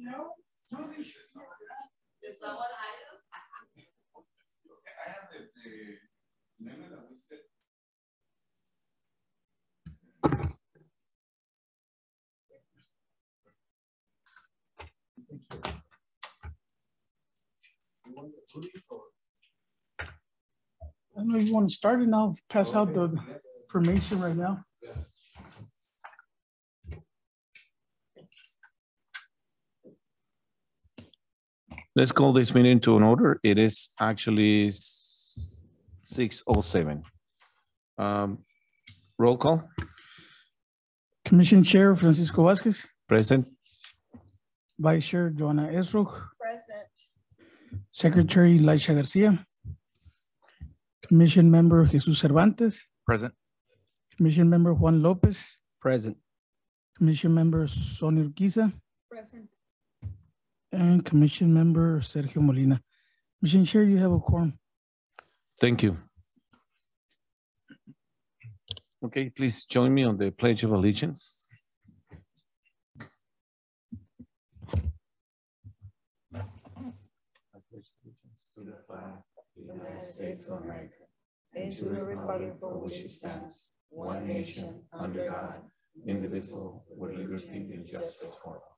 No. Did someone hide him? I have the memo that we said. I don't know if you want to start it now, pass out the information right now. Let's call this meeting to an order. It is actually 6:07. Roll call. Commission Chair Francisco Vasquez, Present. Vice Chair Joanna Esro, Present. Secretary Laisha Garcia, Commission Member Jesus Cervantes, Present. Commission Member Juan Lopez, Present. Commission Member Sonia Urquiza, Present. and Commission Member Sergio Molina. Commission Chair, you have a quorum. Thank you. Okay, please join me on the Pledge of Allegiance. I pledge allegiance to the flag of the United States of America, and to the republic for which it stands, one nation, under God, indivisible, with liberty and justice for all.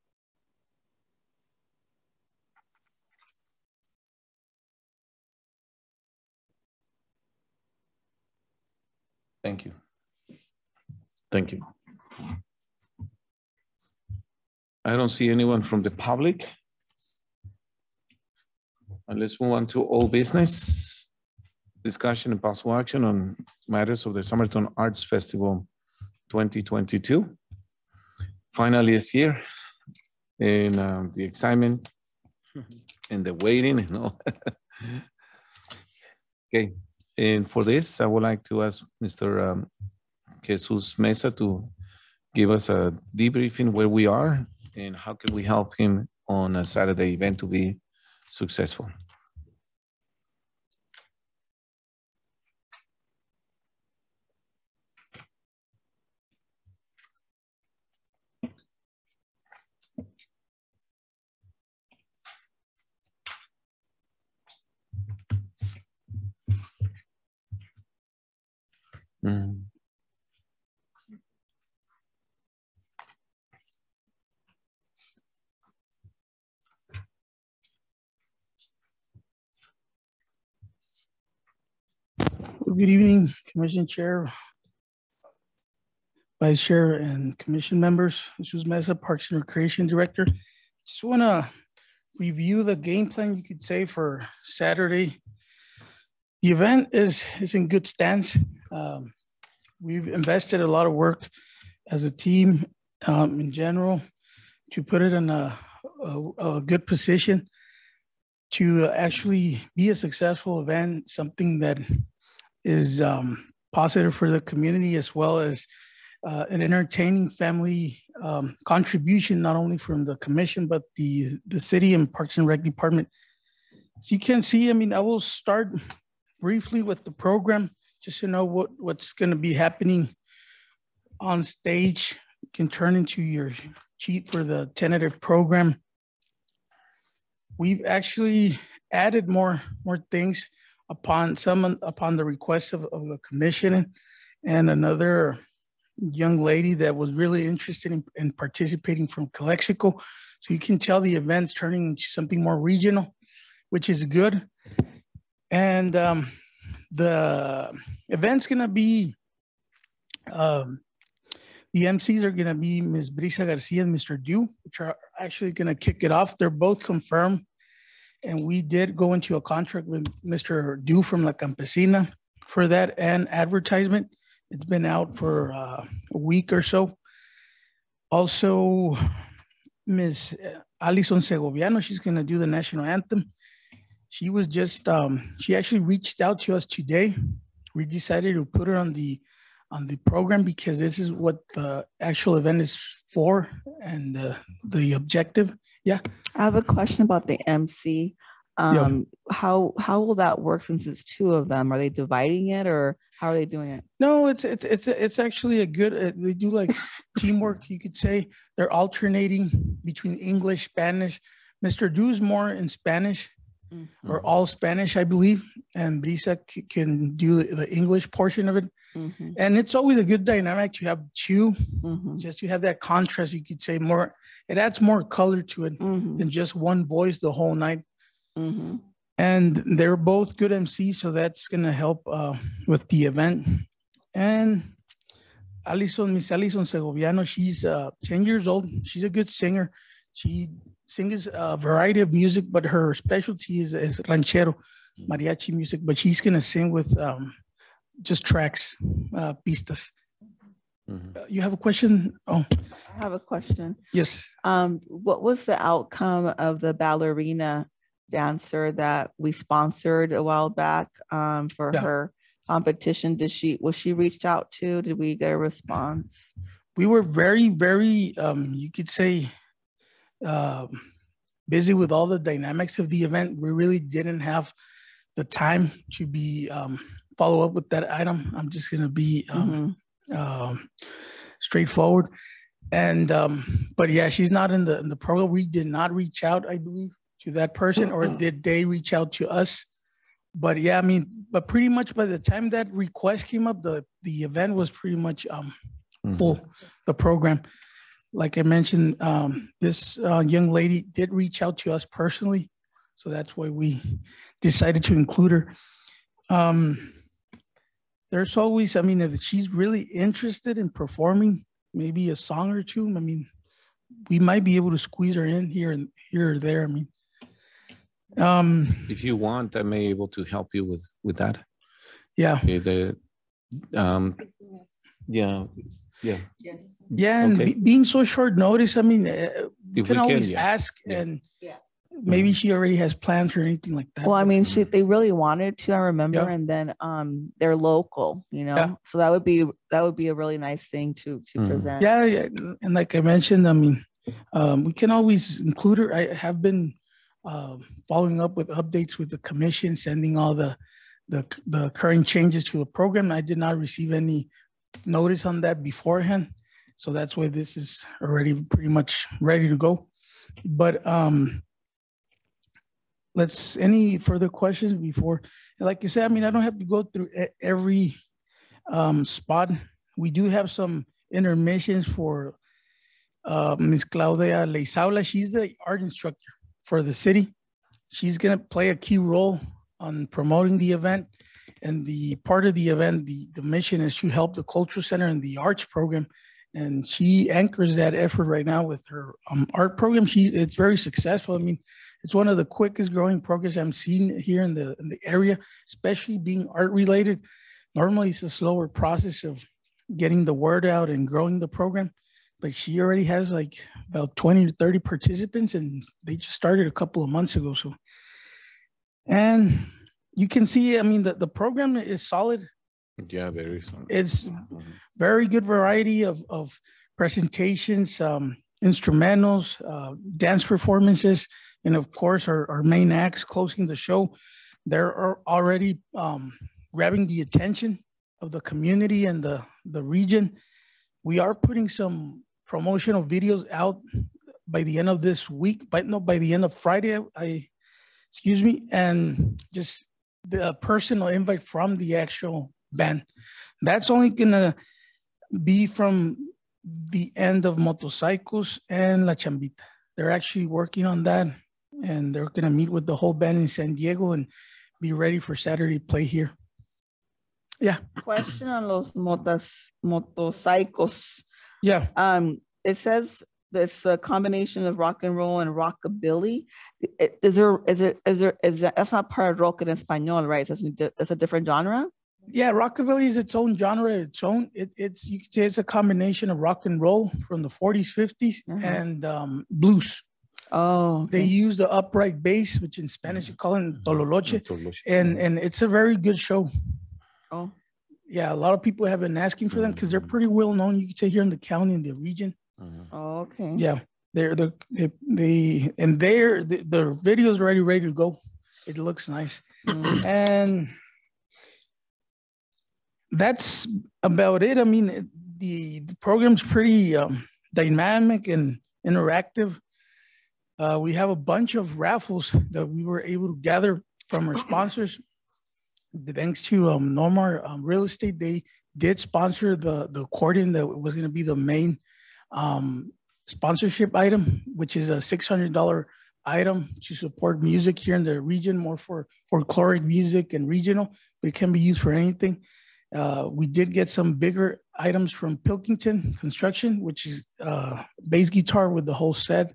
Thank you. Thank you. I don't see anyone from the public. And let's move on to all business. Discussion and possible action on matters of the Summerton Arts Festival 2022. Finally, it's here. And the excitement and the waiting, you know. Okay. And for this, I would like to ask Mr. Jesus Mesa to give us a debriefing where we are and how can we help him on a Saturday event to be successful. Mm. Good evening, Commission Chair, Vice Chair, and Commission members. Jesus Mesa, Parks and Recreation Director. Just want to review the game plan, you could say, for Saturday. The event is in good stance. We've invested a lot of work as a team in general to put it in a good position to actually be a successful event, something that is positive for the community, as well as an entertaining family contribution, not only from the commission, but the city and Parks and Rec department. So you can see, I mean, I will start briefly with the program, just to know what's going to be happening on stage. You can turn into your sheet for the tentative program. We've actually added more things upon the request of the commission, and another young lady that was really interested in participating from Calexico. So you can tell the event's turning into something more regional, which is good. And the event's gonna be, the MCs are gonna be Ms. Brisa Garcia and Mr. Dew, which are actually gonna kick it off. They're both confirmed. And we did go into a contract with Mr. Dew from La Campesina for that and advertisement. It's been out for a week or so. Also, Ms. Alison Segoviano, she's gonna do the national anthem. She was just, she actually reached out to us today. We decided to put her on the on the program, because this is what the actual event is for and the objective. Yeah. I have a question about the MC. How will that work since it's two of them? Are they dividing it or how are they doing it? No, it's actually a good. They do like teamwork. You could say they're alternating between English, Spanish. Mr. Drew's more in Spanish, or all Spanish, I believe, and Brisa can do the English portion of it. And it's always a good dynamic to have two. Just you have that contrast. You could say more. It adds more color to it than just one voice the whole night. And they're both good MCs, so that's gonna help with the event. And Miss Alison Segoviano, she's 10 years old. She's a good singer. She sings a variety of music, but her specialty is ranchero, mariachi music. But she's gonna sing with just tracks, pistas. You have a question? Oh, I have a question. yes. What was the outcome of the ballerina dancer that we sponsored a while back for her competition? Was she reached out to? Did we get a response? We were very, very, you could say, busy with all the dynamics of the event. We really didn't have the time to be follow up with that item. I'm just going to be straightforward. And but yeah, she's not in the program. We did not reach out, I believe, to that person, or did they reach out to us? But yeah, I mean, but pretty much by the time that request came up, the event was pretty much full, the program. Like I mentioned, this young lady did reach out to us personally, so that's why we decided to include her. There's always, I mean, if she's really interested in performing maybe a song or two, I mean, we might be able to squeeze her in here or there. I mean, if you want, I may be able to help you with that. Yeah. Okay, and being so short notice, I mean, you can always ask, and maybe she already has plans or anything like that. Well, I mean, they really wanted to, I remember, and then they're local, you know, so that would be a really nice thing to present. Yeah, and like I mentioned, I mean, we can always include her. I have been following up with updates with the commission, sending all the current changes to the program. I did not receive any notice on that beforehand, so that's why this is already pretty much ready to go. But any further questions before? Like you said, I mean, I don't have to go through every spot. We do have some intermissions for Ms. Claudia Leizaula. She's the art instructor for the city. She's going to play a key role on promoting the event. And the part of the event, the mission is to help the Cultural Center and the arts program. And she anchors that effort right now with her art program. It's very successful. I mean, it's one of the quickest growing programs I'm seeing here in the area, especially being art related. Normally it's a slower process of getting the word out and growing the program, but she already has like about 20 to 30 participants, and they just started a couple of months ago. So, and you can see, I mean, the program is solid. Yeah, very solid. It's very good variety of presentations, instrumentals, dance performances, and of course our main acts closing the show. They're already grabbing the attention of the community and the region. We are putting some promotional videos out by the end of this week, by the end of Friday, excuse me, and just the personal invite from the actual band. That's only gonna be from the end of Motorcycles and La Chambita. They're actually working on that, and they're gonna meet with the whole band in San Diego and be ready for Saturday play here. Yeah. Question on los motorcycles. Yeah. It says it's a combination of rock and roll and rockabilly. Is that, that's not part of rock en español, right? It's a different genre? Yeah, rockabilly is its own genre, you could say it's a combination of rock and roll from the 40s, 50s, and blues. Oh, okay. They use the upright bass, which in Spanish you call it tololoche, and it's a very good show. Oh, Yeah, a lot of people have been asking for them because they're pretty well known. You could say here in the county and the region. Oh, okay. Yeah, the video's already ready to go. It looks nice, and that's about it. I mean, the program's pretty dynamic and interactive. We have a bunch of raffles that we were able to gather from our sponsors. Thanks to Normar Real Estate, they did sponsor the accordion that was going to be the main sponsorship item, which is a $600 item to support music here in the region, more for folkloric music and regional, but it can be used for anything. We did get some bigger items from Pilkington Construction, which is bass guitar with the whole set.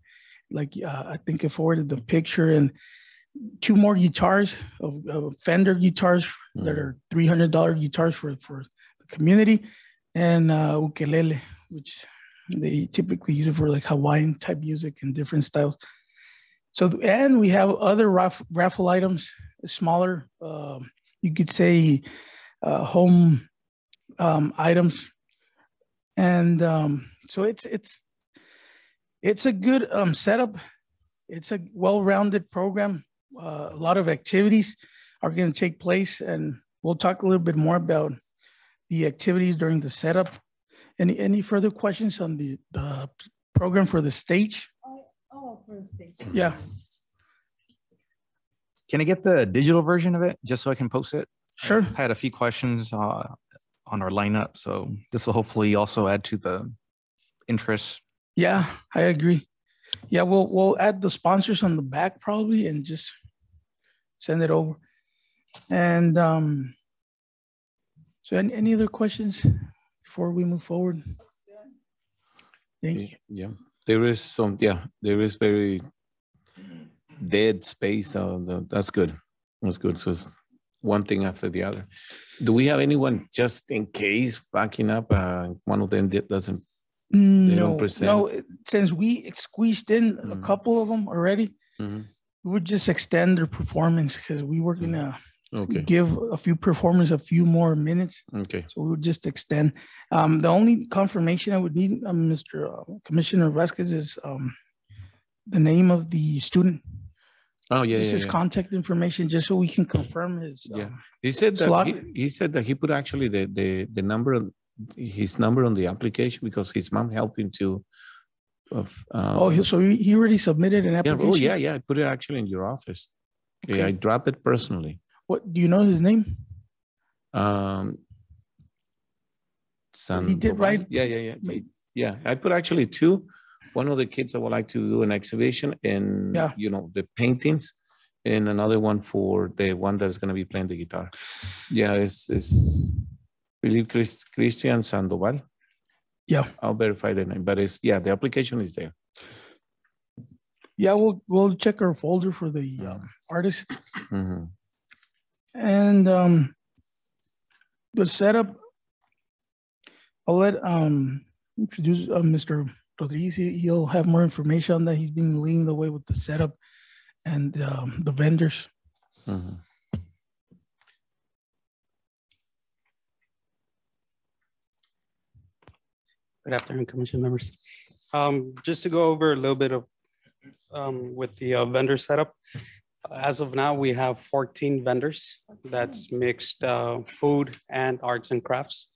Like I think I forwarded the picture, and 2 more guitars of Fender guitars that are $300 guitars for the community, and ukulele, which they typically use it for like Hawaiian type music and different styles. So, and we have other raffle items, smaller, you could say home items. And so it's a good setup. It's a well-rounded program. A lot of activities are going to take place, and we'll talk a little bit more about the activities during the setup. Any further questions on the program for the stage? Oh, for the stage. Yeah. Can I get the digital version of it just so I can post it? Sure. I had a few questions on our lineup, so this will hopefully also add to the interest. Yeah, I agree. Yeah, we'll add the sponsors on the back probably and just send it over. And so any other questions before we move forward? Thank you. Yeah, there is some, there is very dead space. That's good. That's good. So it's one thing after the other. Do we have anyone just in case backing up? One of them doesn't. No, since we squeezed in a couple of them already, we would just extend their performance because we were gonna give a few performers a few more minutes. Okay. So we would just extend. The only confirmation I would need, Mr. Commissioner Vasquez, is the name of the student. Oh yeah, his contact information, just so we can confirm his. He said that he said that he put actually the number, his number on the application because his mom helped him to. So he already submitted an application. Yeah. I put it actually in your office. Okay. I dropped it personally. What do you know his name? He did right. Yeah. I put actually 2. One of the kids that would like to do an exhibition and the paintings, and another one for the one that's going to be playing the guitar. Yeah, it's I believe Christian Sandoval. Yeah, I'll verify the name, but the application is there. Yeah, we'll check our folder for the artist. And the setup, I'll let introduce Mr. Rodriguez. He'll have more information on that. He's been leading the way with the setup and the vendors. Good afternoon, Commission members. Just to go over a little bit of with the vendor setup. As of now, we have 14 vendors. That's mixed food and arts and crafts.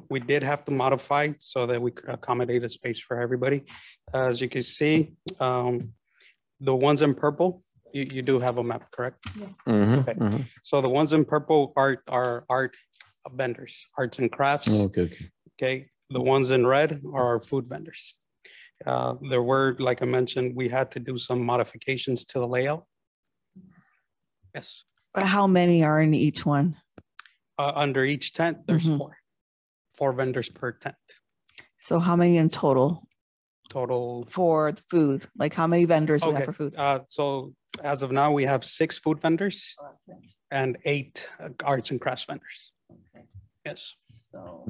We did have to modify so that we could accommodate a space for everybody. As you can see, the ones in purple, you do have a map, correct? Yeah. Okay. So the ones in purple are art vendors, arts and crafts. Okay. The ones in red are our food vendors. There were, like I mentioned, we had to do some modifications to the layout. Yes. How many are in each one? Under each tent, there's 4 vendors per tent. So how many in total? Total for the food, like how many vendors we have for food? So as of now, we have 6 food vendors and 8 arts and crafts vendors. Yes. So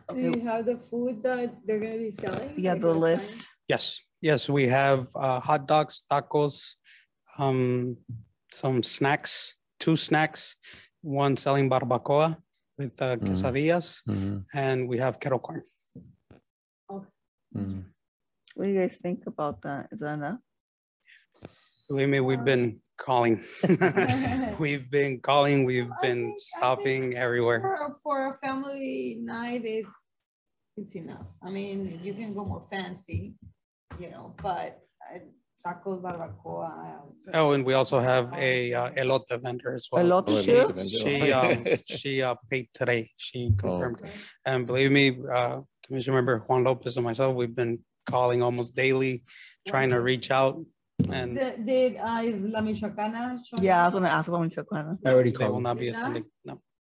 do you have the food that they're going to be selling? Yeah, the list. Yes, we have hot dogs, tacos, some snacks, 2 snacks, 1 selling barbacoa, with quesadillas, and we have kettle corn. What do you guys think about that? Is that enough? Believe me, we've been calling. We've been calling. We've been stopping everywhere. For a family night, it's enough. I mean, you can go more fancy, but tacos, barbacoa. Oh, and we also have a elote vendor as well. Elote too? She paid today. She confirmed. And believe me, Commissioner Member Juan Lopez and myself, we've been calling almost daily, trying to reach out. And did La Michoacana? Yeah, I was gonna ask about Michoacana. I already they called. will not be attending.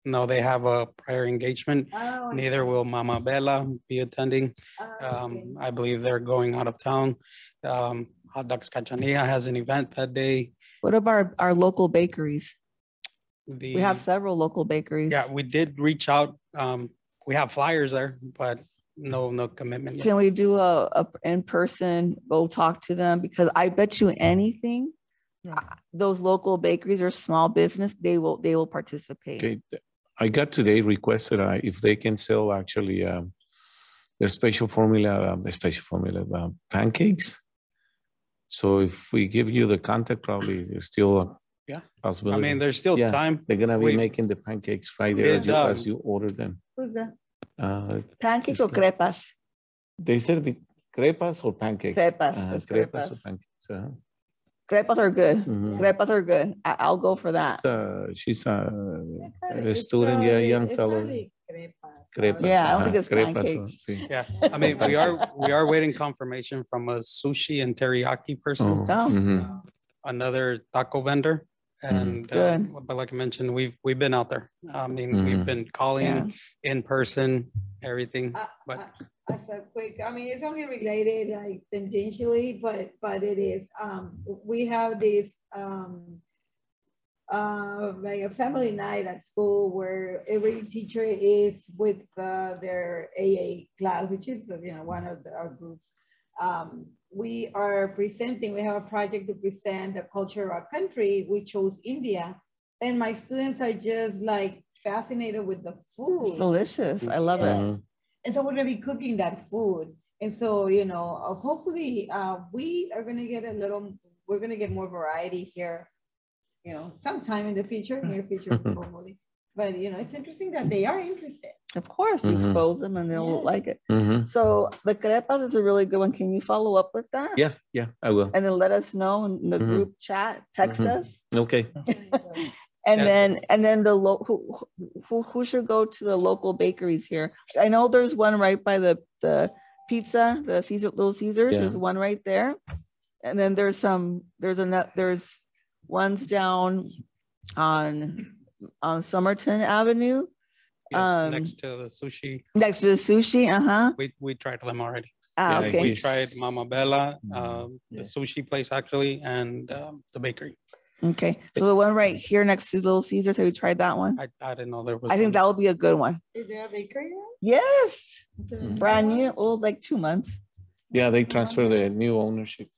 No, they have a prior engagement. Oh, Neither will Mama Bella be attending. okay. I believe they're going out of town. Hot Dogs Cachanilla has an event that day. What about our local bakeries? We We have several local bakeries. Yeah, we did reach out. We have flyers there, but no commitment yet. Can we do a in-person, go talk to them? Because I bet you anything, those local bakeries are small business, they will participate. Okay, I got today requested if they can sell actually their special formula pancakes. So if we give you the contact, probably there's still a possibility. I mean, there's still time. They're gonna be We- making the pancakes right there Did, as you order them. Who's that? Uh, Pancakes or crepas? They said crepas or pancakes. Crepas, it's Crepas or crepas. pancakes. Crepas are good. Mhm. Crepas are good. I'll go for that. She's a student, young fellow. Crepas. Yeah, I don't think it's crepas, pancakes. sí. Yeah, I mean, we are waiting confirmation from a sushi and teriyaki person, Oh. Mhm. another taco vendor. And Good. but like I mentioned, we've been out there. I mean, we've been calling in person, everything. But As a quick, I mean, it's only related like tangentially, but it is. We have this like a family night at school where every teacher is with their AA class, which is one of our groups. We are presenting. We have a project to present the culture of our country. We chose India, and my students are just like fascinated with the food. Delicious. I love it. Mhm. And so we're gonna be cooking that food. And so, hopefully we are gonna get we're gonna get more variety here, sometime in the future, near future, hopefully. But, it's interesting that they are interested. Of course, we Mhm. expose them and they'll like it. Mhm. So the crepas is a really good one. Can you follow up with that? Yeah, I will. And then let us know in the Mhm. group chat, text Mhm. us. Okay. And Yeah. then who should go to the local bakeries here? I know there's one right by the pizza, the Little Caesars. Yeah. There's one right there. And then there's ones down on Somerton Avenue. yes, next to the sushi, Next to the sushi, we tried them already. Yeah, Okay. We tried Mama Bella, Yeah. the sushi place actually, and the bakery. Okay. So the one right here next to Little Caesars, have you tried that one? I didn't know there was. I think one. that would be a good one. Is there a bakery? Yes. Mhm. Brand new, like 2 months. Yeah, they transfer the new ownership.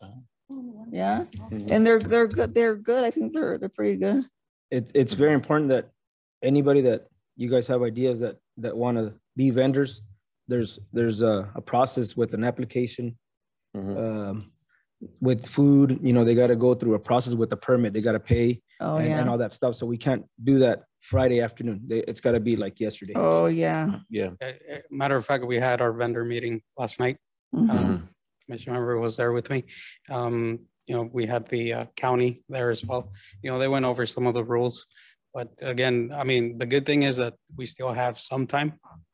Yeah. Mhm. And they're good. They're good. I think they're pretty good. It's very important that anybody that you guys have ideas that want to be vendors, there's a process with an application. Mhm. With food, they got to go through a process with a permit. They got to pay Oh and yeah. all that stuff. So we can't do that Friday afternoon. It's got to be like yesterday. Oh yeah. Yeah. Matter of fact, we had our vendor meeting last night. Mhm. Commissioner member was there with me. We had the county there as well. They went over some of the rules. But again, I mean, the good thing is that we still have some time,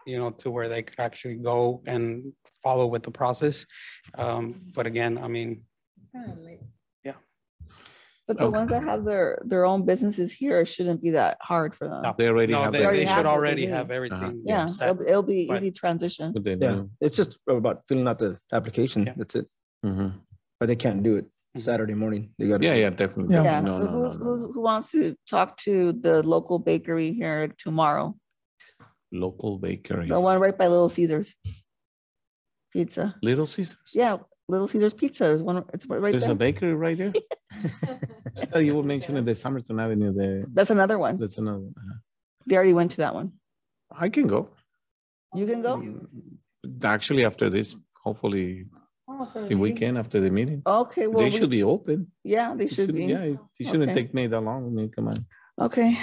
to where they could actually go and follow with the process. But again, I mean, But the ones that have their own businesses here, it shouldn't be that hard for them. No. They already no, have they, their- already they have should what they already need. have everything. Yeah, set. it'll be But- easy transition. What they Yeah, do. it's just about filling out the application. Yeah. That's it. Mhm. But they can't do it Mhm. Saturday morning. They got Yeah, definitely. Yeah. Yeah. No, So no, no. who wants to talk to the local bakery here tomorrow? Local bakery. The one right by Little Caesars Pizza. Little Caesars. Yeah, Little Caesars Pizza. There's one. It's right There's a there. bakery right there. I thought you were mentioning the Somerton Avenue. That's another one. That's another. They already went to that one. I can go. You can go? Actually, after this, hopefully, if we can, after the meeting. Okay, well, They should be open. yeah, they should be. Yeah, it shouldn't Okay. take me that long. I mean, come on. Okay.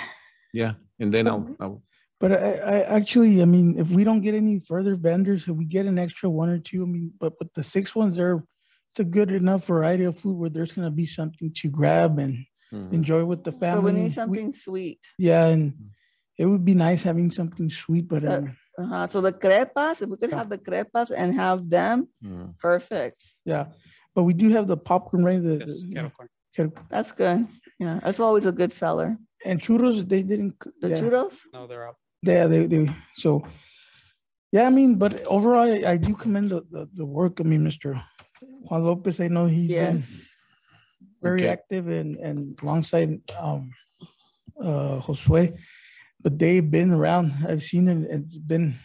Yeah, and then I'll But I actually, I mean, if we don't get any further vendors, if we get an extra one or two, I mean, but with the 6 ones there, it's a good enough variety of food where there's going to be something to grab and enjoy with the family. But we need something sweet. Yeah, and it would be nice having something sweet, but So the crepas, if we could have the crepas and have them, perfect. yeah, but we do have the popcorn, right? Yes, kettle corn. That's good. Yeah, that's always a good seller. And churros, they didn't. The yeah. churros? No, they're out. Yeah, they so yeah, I mean, but overall I do commend the work. I mean, Mr. Juan Lopez, I know he's been very active and alongside Josue, but they've been around. I've seen it. It's been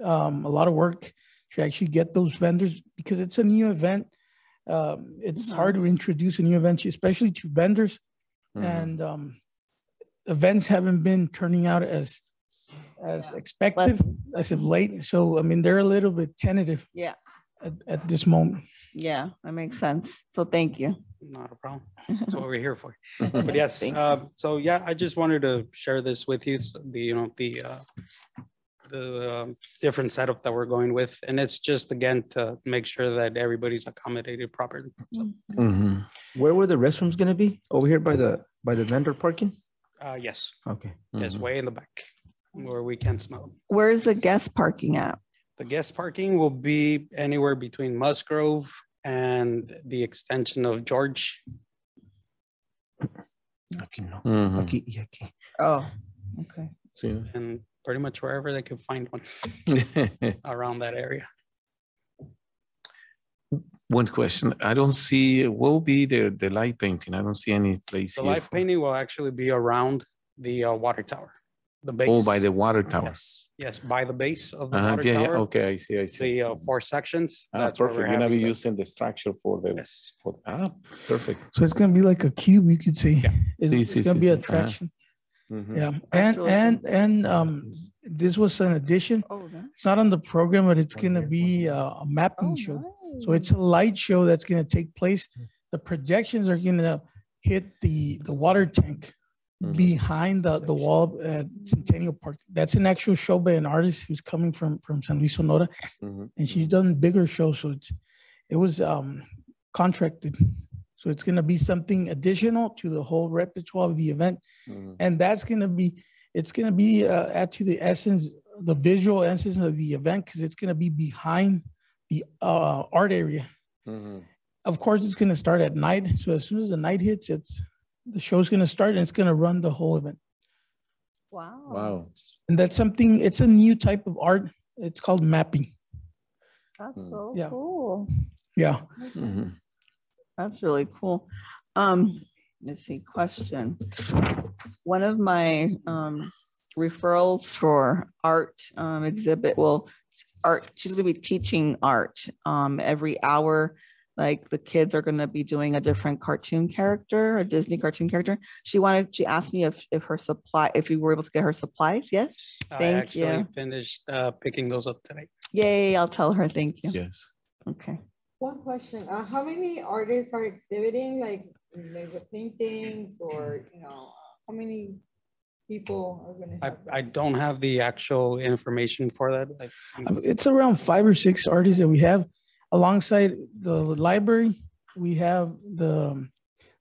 a lot of work to actually get those vendors because it's a new event. It's hard to introduce a new event, especially to vendors, and events haven't been turning out as expected as of late. So, I mean, they're a little bit tentative at this moment. Yeah, that makes sense. So thank you. Not a problem. That's what we're here for. But yes, so yeah, I just wanted to share this with you. So the different setup that we're going with, and it's just again to make sure that everybody's accommodated properly. Where were the restrooms going to be? Over here by the vendor parking? Yes. Okay. Yes, way in the back where we can't smell them. Where's the guest parking at? The guest parking will be anywhere between Musgrove and the extension of George. Oh, okay. And pretty much wherever they can find one around that area. One question. I don't see, what will be the light painting? I don't see any place The here. light painting will actually be around the water tower, the base. Oh, by the water tower. Yes, by the base of the water Yeah, tower. okay, I see. The 4 sections. That's where perfect. we're You're gonna be having using the structure for the. Yes. Perfect. So it's gonna be like a cube, you could say. Yeah. It's gonna be an attraction. Yeah, and this was an addition. It's not on the program, but it's gonna be a mapping show. So it's a light show that's gonna take place. The projections are gonna hit the water tank behind the wall at Centennial Park. That's an actual show by an artist who's coming from San Luis Sonora, and she's done bigger shows. So it was contracted. So it's going to be something additional to the whole repertoire of the event. And that's going to be, it's going to be add to the essence, the visual essence of the event, because it's going to be behind the art area. Of course, it's going to start at night. So as soon as the night hits, the show's going to start and it's going to run the whole event. Wow. And that's something, it's a new type of art. It's called mapping. That's so cool. Yeah. That's really cool. Let's see, question. One of my referrals for art exhibit, she's gonna be teaching art every hour. Like the kids are gonna be doing a different cartoon character, a Disney cartoon character. She asked me if we were able to get her supplies. Yes, thank you. I actually finished picking those up today. Yay, I'll tell her, thank you. Yes. Okay. One question, how many artists are exhibiting, like maybe paintings or, how many people are going to have? I don't have the actual information for that. It's around 5 or 6 artists that we have. Alongside the library, we have the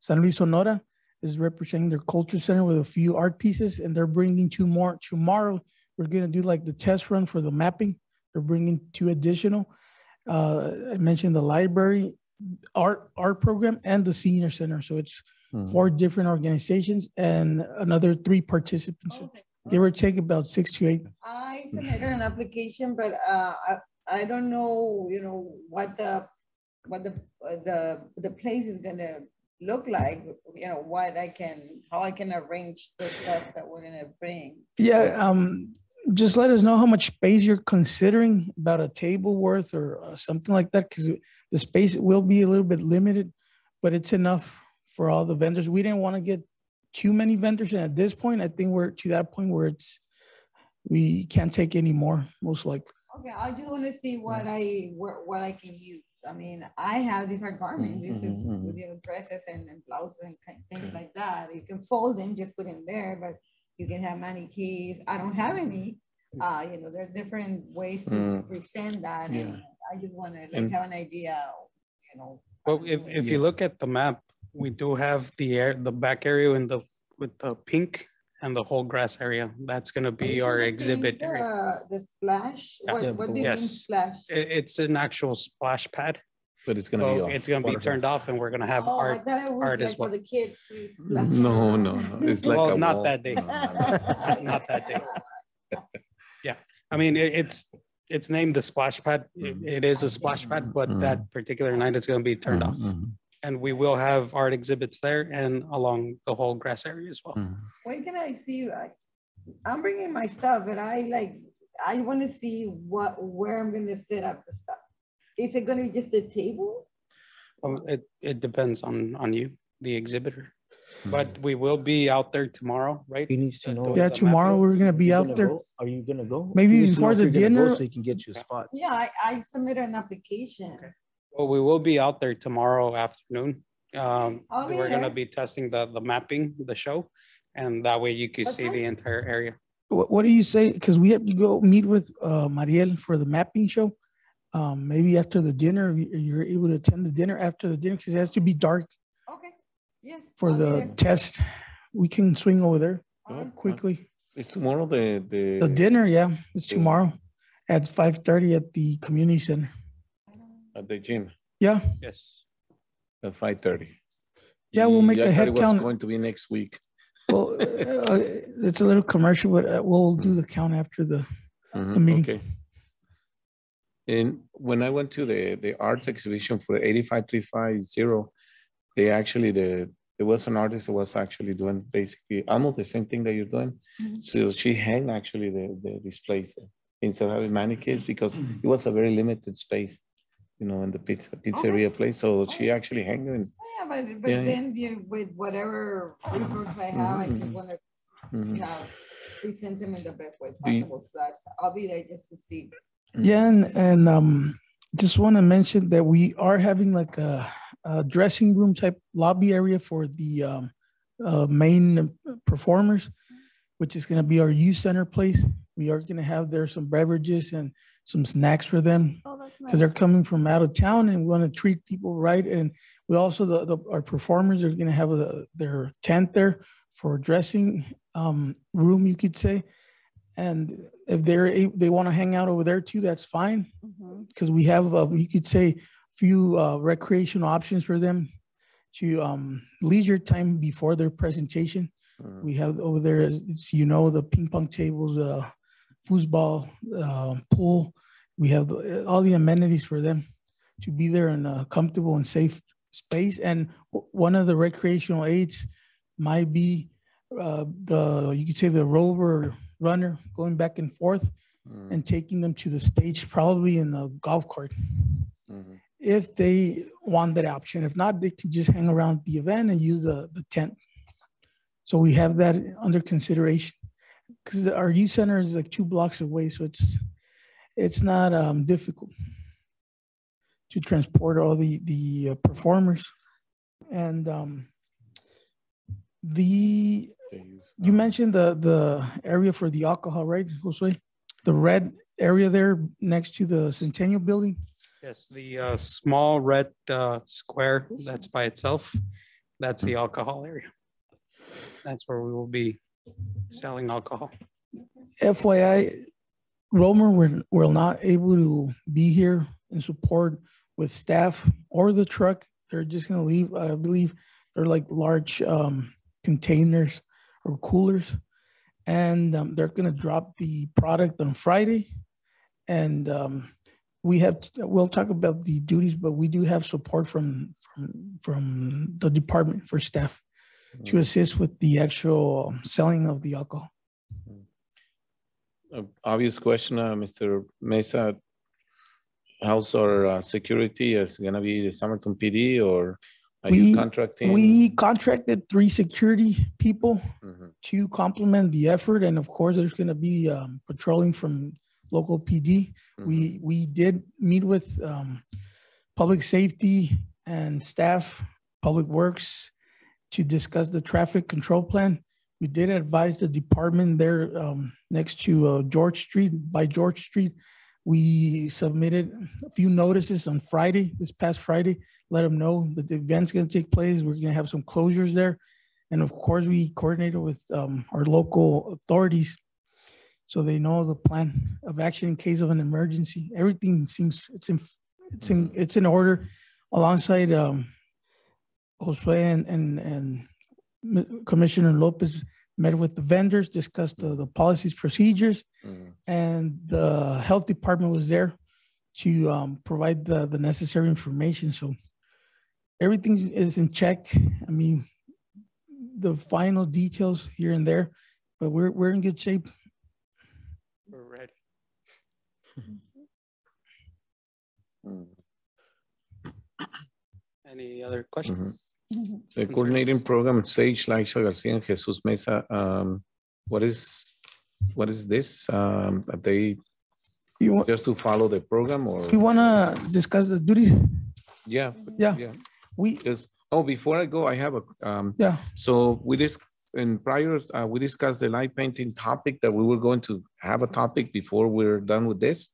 San Luis Sonora is representing their culture center with a few art pieces, and they're bringing 2 more. Tomorrow, we're going to do like the test run for the mapping. They're bringing 2 additional. I mentioned the library art program and the senior center. So it's 4 different organizations and another 3 participants. Okay. Give or take about 6 to 8. I submitted an application, but I don't know, what the place is gonna look like. How I can arrange the stuff that we're gonna bring. Yeah. Just let us know how much space you're considering, about a table worth or something like that, because the space will be a little bit limited, but it's enough for all the vendors. We didn't want to get too many vendors, and at this point, I think we're to that point where we can't take any more, most likely. Okay, I just want to see what I can use. I mean, I have different garments. This is dresses and blouses and things like that. You can fold them, just put them there, but you can have mannequins. I don't have any. There are different ways to present that, and I just want to have an idea. Well, if you look at the map, we do have the back area with the pink and the whole grass area. That's going to be our exhibit area. The splash. What do you mean splash? It's an actual splash pad. But it's going to be off. It's going to be turned off, and we're going to have art. I thought it was like for the kids. No. It's like not that day. Not that day. Yeah, I mean it's named the splash pad. It is a splash pad, but that particular night it's going to be turned off. And we will have art exhibits there and along the whole grass area as well. When can I see you? I'm bringing my stuff, but I want to see where I'm going to set up the stuff. Is it going to be just a table? It depends on you, the exhibitor. But we will be out there tomorrow, right? He needs to know. Yeah, tomorrow we're going to be out there. Are you going to go? Maybe before the dinner. So he can get you a spot. Yeah, I submitted an application. Okay. Well, we will be out there tomorrow afternoon. We're going to be testing the mapping, the show, and that way you can see the entire area. What do you say? Because we have to go meet with Mariel for the mapping show. Maybe after the dinner, you're able to attend the dinner after the dinner because it has to be dark. Okay. Yes. For the test, we can swing over there quickly. It's tomorrow the dinner, yeah. It's tomorrow at 5:30 at the community center. At the gym. Yeah. Yes. At 5:30. Yeah, we'll make a head count. It's going to be next week. Well, it's a little commercial, but we'll do the count after the meeting. Okay. And when I went to the arts exhibition for 85350, they actually there was an artist that was actually doing basically almost the same thing that you're doing. So she hung actually the displays instead of having mannequins because it was a very limited space, in the pizzeria place. So she actually hung them. Yeah, but then with whatever resources I have, I just want to present them in the best way possible. So I'll be there just to see. Yeah, and just want to mention that we are having like a dressing room type lobby area for the main performers, which is going to be our youth center place. We are going to have there some beverages and some snacks for them because they're coming from out of town and we want to treat people right. And we also, our performers are going to have their tent there for dressing room, you could say. And if they want to hang out over there too, that's fine. Because we have, you could say, few recreational options for them to leisure time before their presentation. We have over there, it's, the ping pong tables, foosball, pool. We have all the amenities for them to be there in a comfortable and safe space. And one of the recreational aids might be you could say the rover runner going back and forth and taking them to the stage, probably in a golf cart. If they want that option. If not, they can just hang around the event and use the tent. So we have that under consideration because our youth center is like 2 blocks away. So it's not difficult to transport all the performers. And you mentioned the area for the alcohol, right, Jose? The red area there next to the Centennial building? Yes, the small red square that's by itself, that's the alcohol area. That's where we will be selling alcohol. FYI, Romer were not able to be here in support with staff or the truck. They're just going to leave. I believe they're like large containers or coolers, and they're going to drop the product on Friday. And we'll talk about the duties, but we do have support from the department for staff to assist with the actual selling of the alcohol. Obvious question, Mr. Mesa. How's our security? Is it going to be the Somerton PD or Are you contracting? We contracted 3 security people Mhm. to complement the effort. And of course, there's going to be patrolling from local PD. We did meet with public safety and staff, public works, to discuss the traffic control plan. We did advise the department there next to George Street, by George Street. We submitted a few notices on Friday, this past Friday, let them know that the event's going to take place. We're going to have some closures there. And of course, we coordinated with our local authorities so they know the plan of action in case of an emergency. Everything seems it's in order. Alongside Josue and Commissioner Lopez met with the vendors, discussed the policies, procedures, and the health department was there to provide the necessary information. So everything is in check. I mean, the final details here and there, but we're in good shape. We're ready. Any other questions? The coordinating program, Sage, Laisha Garcia, and Jesus Mesa. What is this? Are they just to follow the program, or you want to discuss the duties? Yeah. We just before I go, I have a yeah. So we we discussed the light painting topic, that we were going to have a topic before we're done with this.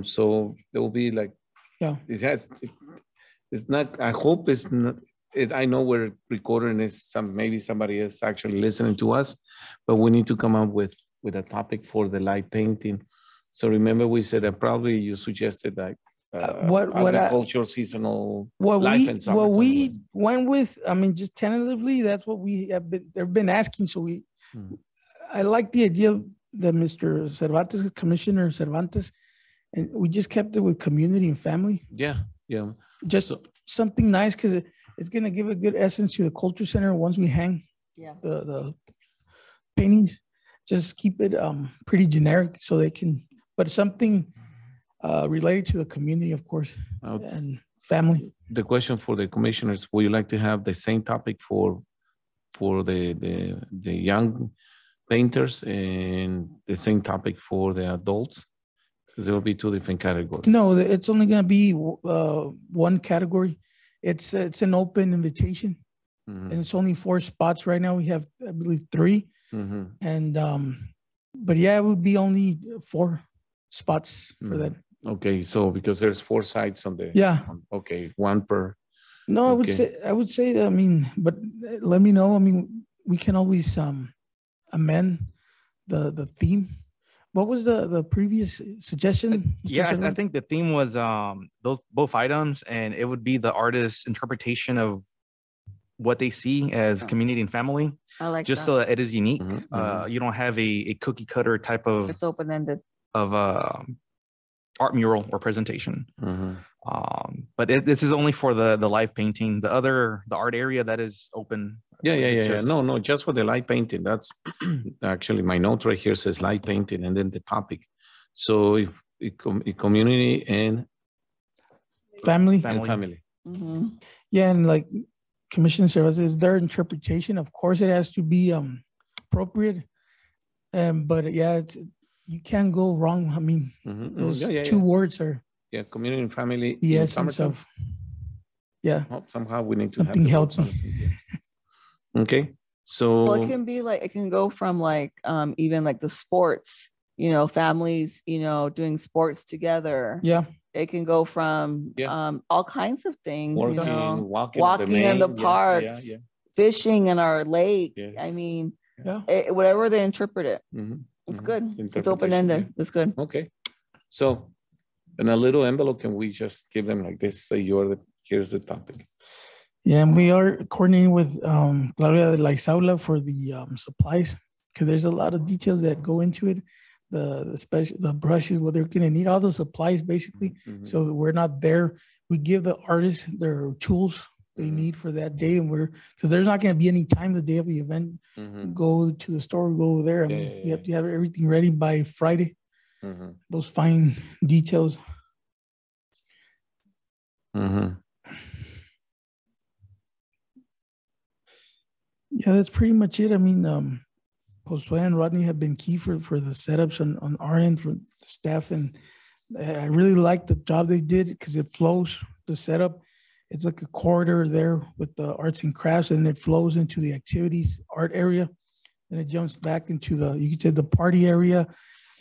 So there will be like it's not. I hope it's not. I know we're recording this. Maybe somebody is actually listening to us, but we need to come up with a topic for the light painting. So remember, we said that probably you suggested that agricultural seasonal. What we went with, I mean, just tentatively, that's what they've been asking. So I like the idea that Mr. Cervantes, Commissioner Cervantes, and we just kept it with community and family. Yeah. Just something nice, because it's going to give a good essence to the culture center once we hang the paintings. Just keep it pretty generic so they can, but something related to the community, of course, and family. The question for the commissioners: would you like to have the same topic for the young painters and the same topic for the adults? Because there will be 2 different categories. No, it's only going to be one category. It's an open invitation, and it's only 4 spots right now. We have, I believe, 3, and but yeah, it would be only 4 spots for that. Okay, so because there's 4 sites on the okay, 1 per. No, I would say that, I mean, but let me know. I mean, we can always amend the theme. What was the previous suggestion? I think the theme was those both items, and it would be the artist's interpretation of what they see as community and family. I like just that. so that it is unique. You don't have a cookie cutter type of It's open-ended of art mural or presentation. But this is only for the live painting. The art area, that is open. No, just for the light painting. That's actually my note right here says light painting, and then the topic. So if community and family. Yeah, and like Commissioner Services, their interpretation. Of course, it has to be appropriate. But you can't go wrong. I mean, those 2 words are community and family. The essence of somehow we need to something have healthy. Okay, so well, it can be like, it can go from like even like the sports, families, doing sports together. It can go from all kinds of things, walking in the park, fishing in our lake. I mean, whatever they interpret it, it's good. It's open-ended. It's good. Okay, so in a little envelope, can we just give them like this? Say here's the topic. Yeah, and we are coordinating with Claudia de la Isaula for the supplies, because there's a lot of details that go into it. The brushes, what they're going to need, all the supplies basically. So we're not there. We give the artists their tools they need for that day, and because there's not going to be any time the day of the event. Go to the store, go over there. I mean, we have to have everything ready by Friday. Those fine details. Yeah, that's pretty much it. I mean, Josue and Rodney have been key for the setups on our end for the staff, and I really like the job they did because it flows, the setup. It's like a corridor there with the arts and crafts, and it flows into the activities art area. And it jumps back into the, you could say, the party area,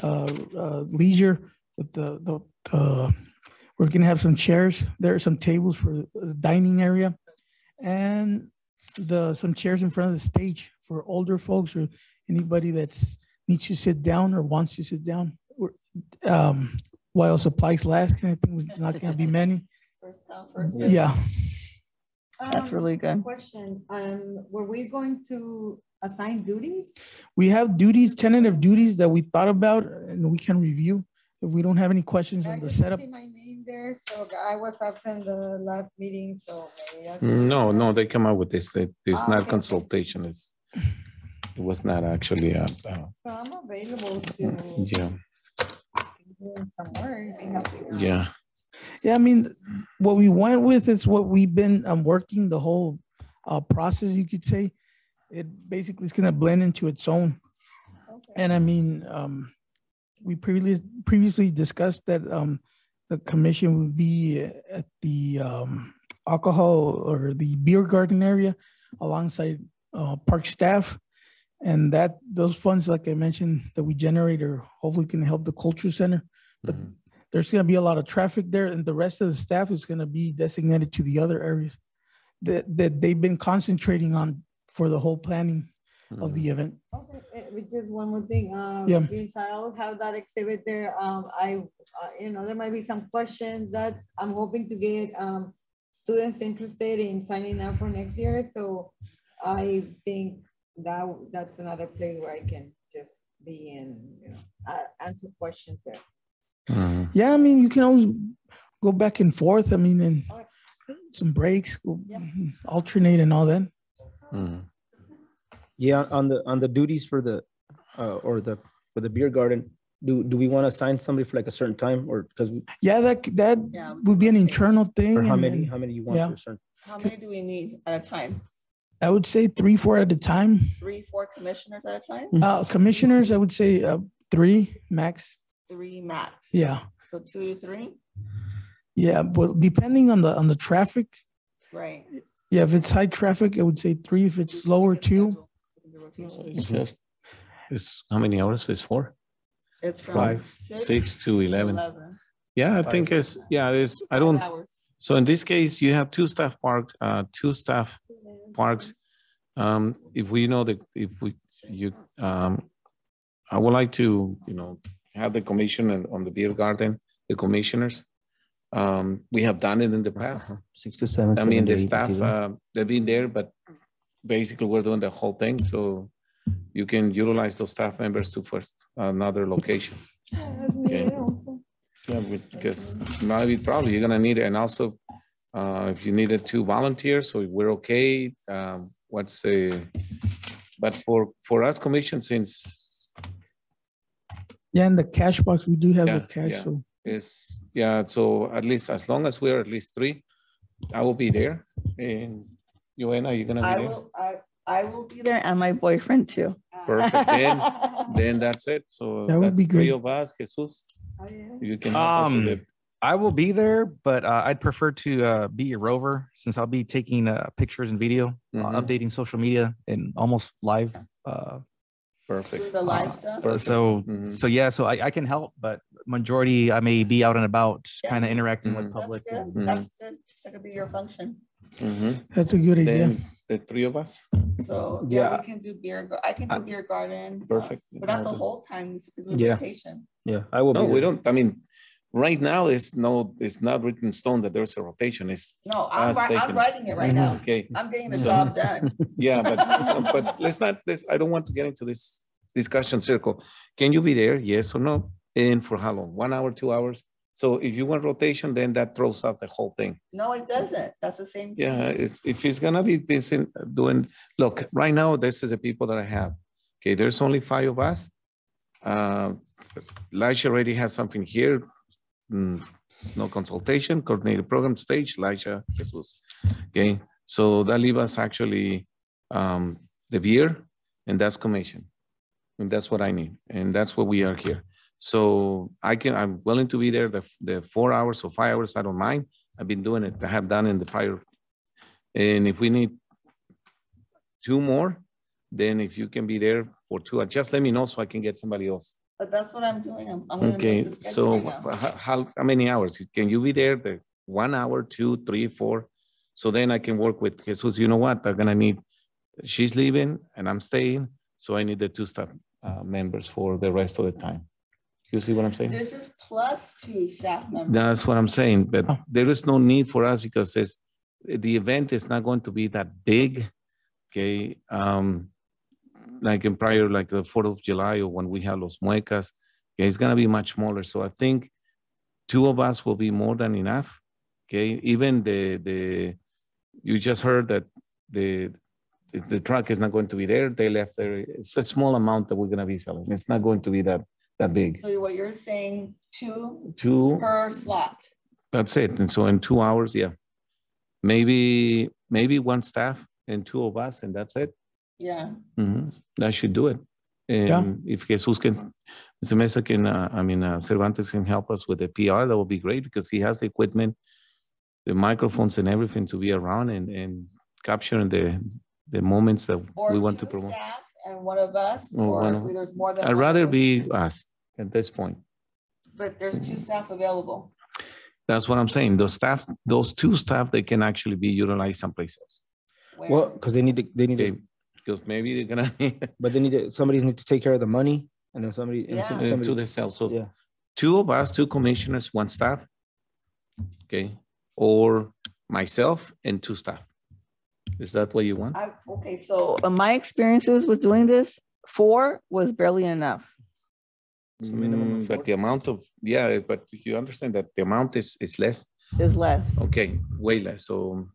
leisure with we're gonna have some chairs there, some tables for the dining area, and some chairs in front of the stage for older folks or anybody that needs to sit down or wants to sit down. While supplies last, kind of thing. It's not gonna be many. First come, first serve. Yeah. That's really good. Question, were we going to assign duties? We have duties, tentative duties that we thought about and we can review if we don't have any questions on the setup. See my name there, so I was absent the last meeting, so maybe I No, they come out with this. It's not okay. consultation. It was not actually. So I'm available to Yeah. do some work. Yeah. Yeah, I mean, what we went with is what we've been working the whole process, you could say. It basically is going to blend into its own. Okay. And I mean, we previously discussed that the commission would be at the alcohol or the beer garden area alongside park staff. And that those funds, like I mentioned, that we generate are hopefully can help the culture center. But there's going to be a lot of traffic there, and the rest of the staff is going to be designated to the other areas that they've been concentrating on for the whole planning of the event. Okay, just one more thing. Yeah. Since I'll have that exhibit there, there might be some questions that I'm hoping to get students interested in signing up for next year. So I think that's another place where I can just be and answer questions there. Yeah, I mean, you can always go back and forth. I mean, and some breaks, alternate and all that. Yeah, on the duties for the for the beer garden, do we want to assign somebody for like a certain time, or because that would be an internal thing. or how many you want for a certain? How many do we need at a time? I would say 3-4 at a time. 3-4 commissioners at a time? Commissioners, I would say 3 max. 3 max. Yeah. So 2 to 3? Yeah, but depending on the traffic. Right. Yeah, if it's high traffic, I would say 3. If it's lower, 2. It's how many hours? It's 4? It's from 5, 6 to 11. Yeah, I think it's I don't. Hours. So in this case, you have 2 staff parks, 2 staff parks. If we know that I would like to, have the commission on the beer garden, the commissioners. We have done it in the past. 6 to 7. I mean, the staff, they've been there, but basically we're doing the whole thing. So you can utilize those staff members to first another location. Okay. Yeah, because probably you're gonna need it. And also, if you needed 2 volunteers, so we're okay. But for us commission, since in the cash box, we do have the cash. Yeah. So at least as long as we're at least 3, I will be there. And Joanna, you're gonna be there? I will be there, and my boyfriend too. Perfect. Then that's it. So that would be great. 3 of us, Jesus. You can I will be there, but I'd prefer to be a rover since I'll be taking pictures and video, updating social media and almost live. Perfect. The live stuff. So I can help, but majority I may be out and about, kind of interacting with public. That's good. That's good. That could be your function. That's a good idea. The 3 of us. So we can do I can do beer garden. Perfect. But not the whole time. It's a rotation. Yeah, I will. No, we don't. I mean, right now it's not written in stone that there's a rotation. I'm writing it right now. Okay. I'm getting the job done. Yeah, but I don't want to get into this discussion circle. Can you be there? Yes or no? And for how long? 1 hour, 2 hours? So if you want rotation, then that throws out the whole thing. No, it doesn't. That's the same thing. Yeah, if it's gonna be busy doing, look, right now, this is the people that I have. Okay, there's only 5 of us. Lisha already has something here. No consultation, coordinated program stage, Lisha, Jesus. Okay, so that leaves us actually the beer, and that's commission. And that's what I need. And that's what we are here. So I'm willing to be there the 4 hours or 5 hours. I don't mind. I've been doing it. I have done in the prior. And if we need 2 more, then if you can be there for 2, just let me know so I can get somebody else. But that's what I'm doing. I'm gonna Okay, make the schedule so right now. how many hours? Can you be there the 1 hour, 2, 3, 4? So then I can work with Jesus. You know what? I'm gonna need, she's leaving and I'm staying. So I need the 2 staff members for the rest of the time. You see what I'm saying? This is plus 2 staff members. That's what I'm saying, but there is no need for us because the event is not going to be that big, okay? Like in prior, like the 4th of July or when we have Los Muecas, okay, it's gonna be much smaller. So I think 2 of us will be more than enough, okay? Even you just heard that the truck is not going to be there. They left there. It's a small amount that we're gonna be selling. It's not going to be that big. So what you're saying, 2 2 per slot. That's it. And so in 2 hours, yeah, maybe 1 staff and 2 of us, and that's it. Yeah. That should do it. And if Jesus can, Mr. Mesa can, Cervantes can help us with the PR, that would be great because he has the equipment, the microphones and everything to be around and capturing the moments that we want to promote. Staff and 1 of us, or if there's more than I'd 1 rather of be us at this point. But there's 2 staff available. That's what I'm saying. Those 2 staff, they can actually be utilized someplace else. Where? Well, because they need to, Because maybe they're gonna but somebody needs to take care of the money, and then somebody to the sales. So yeah. 2 of us, 2 commissioners, 1 staff, okay, or myself and 2 staff. Is that what you want? Okay, so my experiences with doing this, 4 was barely enough. But the amount of, but you understand that the amount is less. Is less. Okay, way less. So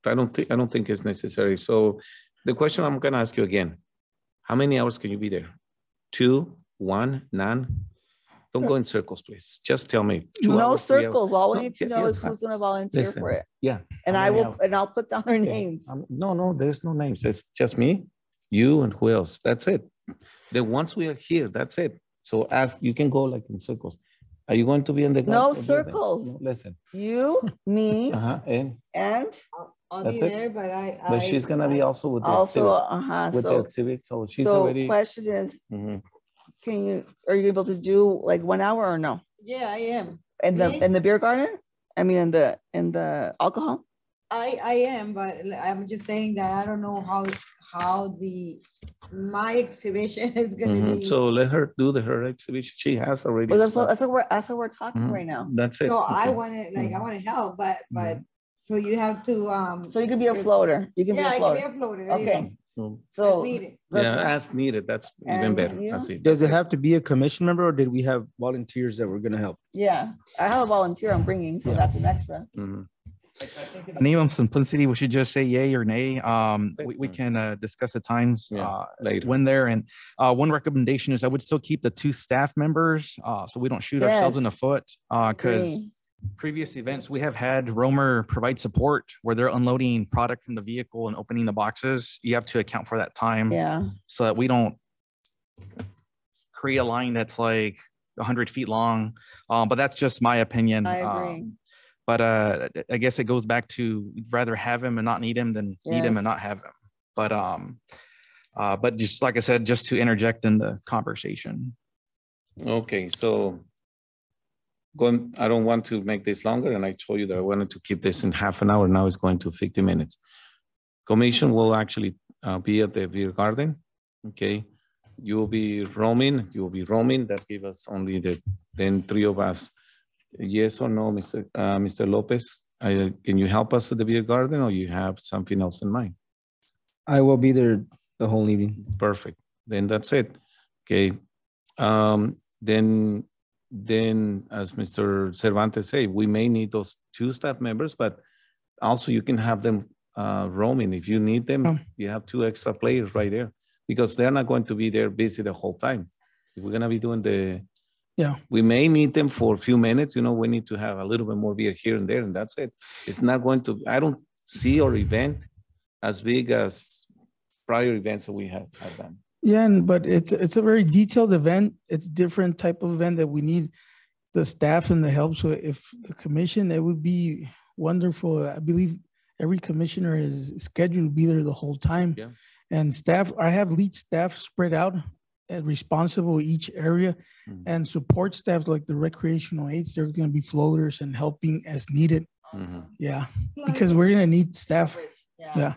I don't think it's necessary. So the question I'm gonna ask you again, how many hours can you be there? 2, 1, none? Don't go in circles, please. Just tell me. 2 no hours, circles. All I No, need to know is who's gonna volunteer for it. Yeah. And I'll put down their names. No, there's no names. It's just me, you, and who else? That's it. Then once we are here, that's it. So you can go like in circles. Are you going to be in the No circles. No, listen. You, me, and I'll be there, but she's gonna be also with the exhibit. The exhibit. So she's already. So question is, are you able to do like 1 hour or no? Yeah, I am. In the beer garden? I mean, in the alcohol? I am, but I'm just saying that I don't know how my exhibition is going to be. So let her do her exhibition. She has already. Well, that's what we're talking right now. That's it. So I want to help, but so you have to. So you can be a floater. You can be a floater. I can be a floater. Okay. So needed. As needed. That's even better. Does it have to be a commission member, or did we have volunteers that were going to help? Yeah, I have a volunteer I'm bringing, so that's an extra. In the name of simplicity, we should just say yay or nay. We can discuss the times later when there. And one recommendation is I would still keep the 2 staff members so we don't shoot ourselves in the foot. Because previous events we have had Romer provide support where they're unloading product from the vehicle and opening the boxes. You have to account for that time. So that we don't create a line that's like 100 feet long. But that's just my opinion. I agree. But I guess it goes back to rather have him and not need him than need him and not have him. But just like I said, just to interject in the conversation. Okay, so I don't want to make this longer, and I told you that I wanted to keep this in half an hour. Now it's going to 50 minutes. Commission will actually be at the beer garden. Okay, you will be roaming. That give us only then 3 of us. Yes or no, Mr. Lopez? Can you help us at the beer garden, or you have something else in mind? I will be there the whole evening. Perfect. Then that's it. Okay. Then as Mr. Cervantes say, we may need those 2 staff members, but also you can have them roaming. If you need them, you have 2 extra players right there, because they're not going to be there busy the whole time. If we're gonna be doing we may need them for a few minutes. We need to have a little bit more beer here and there, and that's it. It's not going to, I don't see our event as big as prior events that we have done. Yeah, but it's a very detailed event. It's a different type of event that we need the staff and the help. So if the commission, it would be wonderful. I believe every commissioner is scheduled to be there the whole time. Yeah. And staff, I have lead staff spread out and responsible each area, and support staff like the recreational aides. They're going to be floaters and helping as needed. Yeah, because we're going to need staff. Yeah.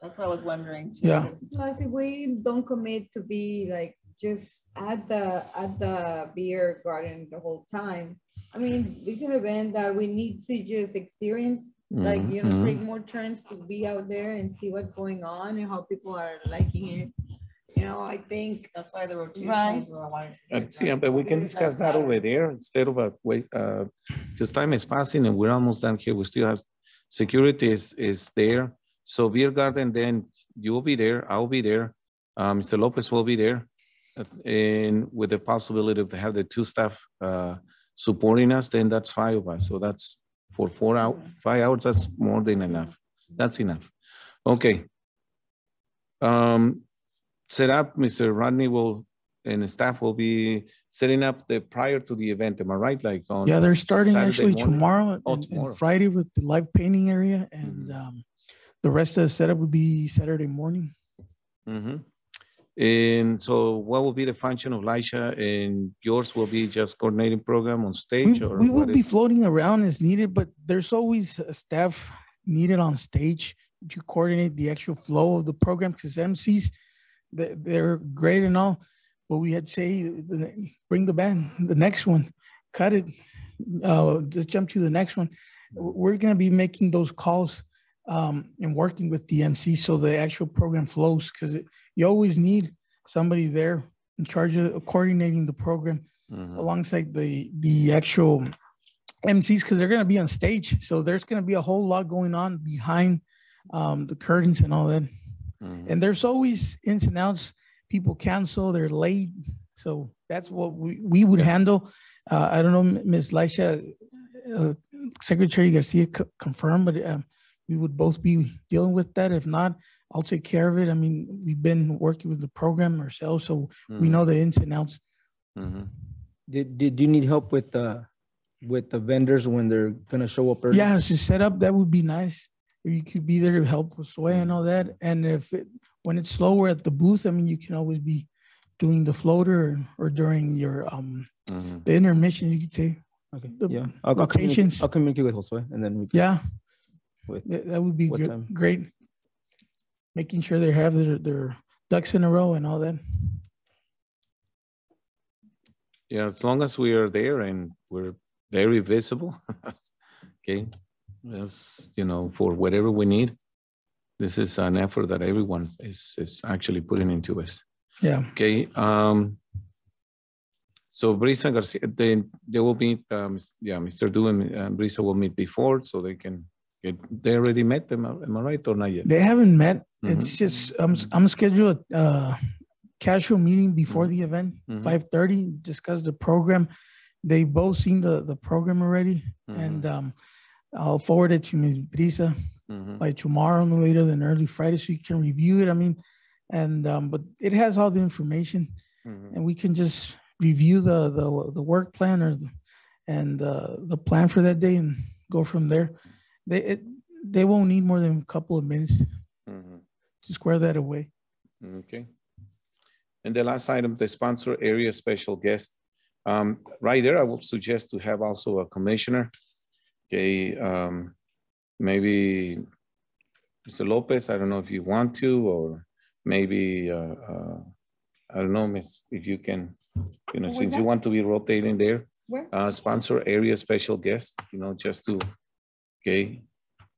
That's what I was wondering too. Yeah. Plus, if we don't commit to be like just at the beer garden the whole time, I mean, it's an event that we need to just experience, like, you know, take more turns to be out there and see what's going on and how people are liking it. You know, I think that's why the rotation is what I wanted to yeah, but we can discuss that over there instead of because time is passing and we're almost done here. We still have security is there. So beer garden, then you will be there. I'll be there. Mr. Lopez will be there, and with the possibility to have the two staff supporting us, then that's 5 of us. So that's for 5 hours. That's more than enough. That's enough. Okay. Set up, Mr. Rodney and the staff will be setting up the prior to the event. Am I right? Like on they're starting Saturday actually morning? tomorrow, Tomorrow. and Friday with the live painting area, and the rest of the setup would be Saturday morning. And so what will be the function of Lisha, and yours will be just coordinating program on stage? We will be floating around as needed, but there's always a staff needed on stage to coordinate the actual flow of the program, because MCs, they're great and all, but we had to say, bring the band, the next one, cut it, just jump to the next one. We're going to be making those calls and working with the MC so the actual program flows, because you always need somebody there in charge of coordinating the program alongside the actual MCs, because they're going to be on stage. So there's going to be a whole lot going on behind the curtains and all that. And there's always ins and outs. People cancel, they're late. So that's what we would handle. I don't know, Ms. Lisha, Secretary Garcia confirmed, but we would both be dealing with that. If not, I'll take care of it. I mean, we've been working with the program ourselves, so we know the ins and outs. Did you need help with the vendors when they're gonna show up early? Yeah, to set up, that would be nice. If you could be there to help with sway and all that. And when it's slower at the booth, I mean, you can always be doing the floater or during your the intermission, you could say. Okay. Yeah. I'll communicate with Josue, and then we can, that would be great. Making sure they have their ducks in a row and all that. Yeah, as long as we are there and we're very visible, okay. Yes, you know, for whatever we need, this is an effort that everyone is actually putting into us. Yeah. Okay. So Brisa Garcia, they will meet. Mr. Du and Brisa will meet before, so they can get. They already met them. Am I right or not yet? They haven't met. It's just I'm scheduled a casual meeting before the event, 5:30. Discuss the program. They both seen the program already, and I'll forward it to Ms. Brisa by tomorrow, no later than early Friday, so you can review it. I mean, and but it has all the information, and we can just review the work plan and the plan for that day and go from there. They won't need more than a couple of minutes to square that away. Okay. And the last item, the sponsor area special guest. Right there, I would suggest to have also a commissioner. Okay, maybe Mr. Lopez, I don't know if you want to, or maybe, I don't know, Miss, if you can, you know, since you want to be rotating there, sponsor area special guest, you know, just to, okay,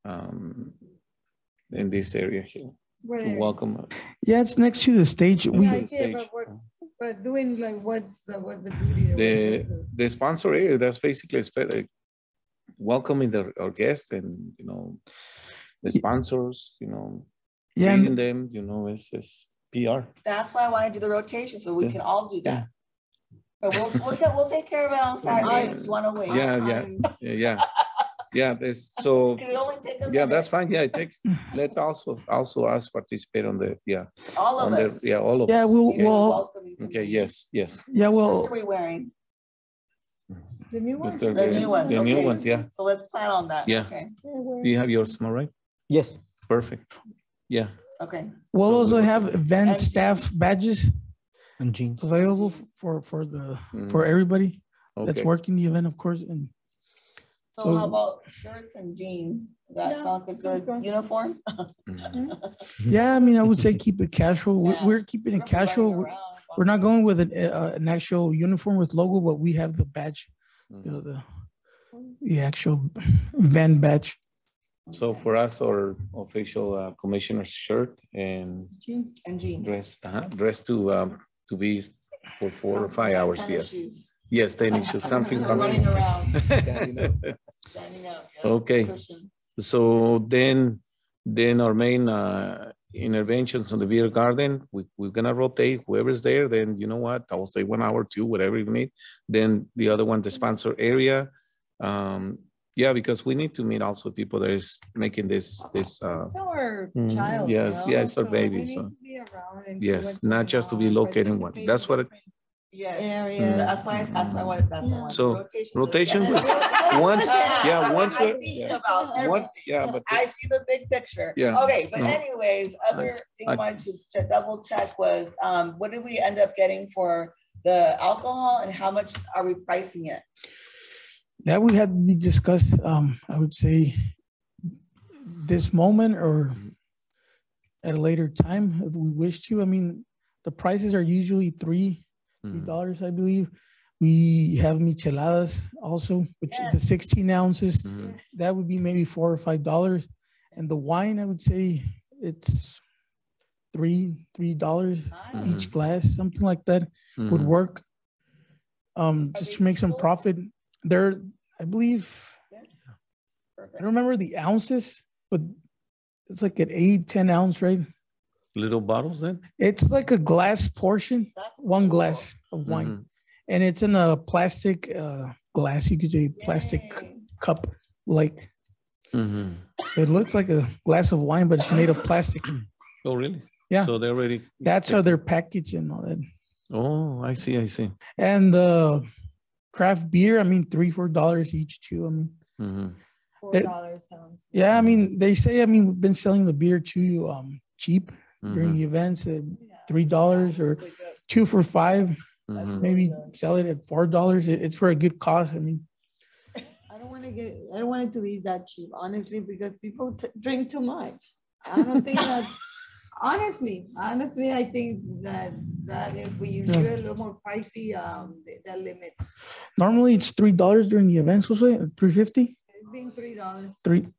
in this area here. Welcome. Yeah, it's next to the stage. But doing like what's the duty? The sponsor area, that's basically welcoming our guests and, you know, the sponsors, you know, greeting them, you know, it's PR. That's why I want to do the rotation, so we can all do that. But we'll take care of it on Saturday. Just want to wait. Yeah. Yeah, this, so, Can it only take a yeah, minute? that's fine. Yeah, it takes, let's also us participate on the, yeah. All of on the, us. yeah, all of Yeah, us. we'll, Okay. well, Okay, yes, yes. yeah, What well, are we wearing? The new one? Mr. The new ones, The new okay. ones, yeah. So let's plan on that. Yeah. Okay. Do you have yours, all right? Yes. Perfect. Yeah. Okay. we'll So also we- have event And staff badges And jeans. available for for everybody that's Okay. working the event, of course. And So So- how about shirts and jeans? Does that Yeah, sound like a good okay. uniform? yeah, I mean, I would say keep it casual. Yeah. We're keeping it We're gonna be casual. running We're, around. we're not going with an actual uniform with logo, but we have the badge, the actual event badge. So Okay. for us, our official commissioner's shirt and Jeans. And jeans. dress to be for 4 or 5 hours, Tennis yes. shoes. Yes, tennis shoes, something. We're running around, comfortable. standing up. yeah, Okay. cushions. So then our main interventions on the beer garden, we're gonna rotate whoever's there, then you know what, I'll stay 1 hour, 2, whatever you need. Then the other one, the sponsor area. Yeah, because we need to meet also people that is making this. It's our child. yes, yeah, it's our so baby, we need so. to be around and see Yes, what's not going just to be on, located in one. participate That's in what it- different Yes. areas. That's why I wanted, that's the one. So, rotation was- once- yeah, once I we're- think yeah. about What, everything. yeah, but. I see the big picture. Yeah. Okay, but No. anyways, other thing I I- wanted to double check was, what did we end up getting for the alcohol and how much are we pricing it? That would have to be discussed, I would say, this moment or at a later time if we wish to. I mean, the prices are usually $3, I believe. We have micheladas also, which is the 16 ounces. Mhm. That would be maybe $4 or $5. And the wine, I would say it's $3 each glass, something like that would Mhm. work. Just to make some profit. They're, I believe, Yes. I Perfect. don't remember the ounces, but it's like an 8-10 ounce, right? Little bottles then? It's like a glass portion, That's one cool. glass of wine. Mhm. And it's in a plastic glass, you could say plastic Yay. cup, like Mhm. it looks like a glass of wine, but it's made of plastic. Oh, really? Yeah. So they already. That's how they're packaged and all that. Oh, I see, I see. And the craft beer, I mean, $3-4 each too. I mean, Mhm. $4 sounds. yeah, I mean, they say, I mean, we've been selling the beer too cheap during Mhm. the events at Yeah. $3 or Really good. 2 for $5. Mhm. Maybe sell it at $4. It's for a good cause. I mean, I don't want it to be that cheap, honestly, because people drink too much. I don't think that, honestly, I think that if we use it a little more pricey, that limits. normally it's $3 during the events, we'll say, $3.50. It's being $3. $3.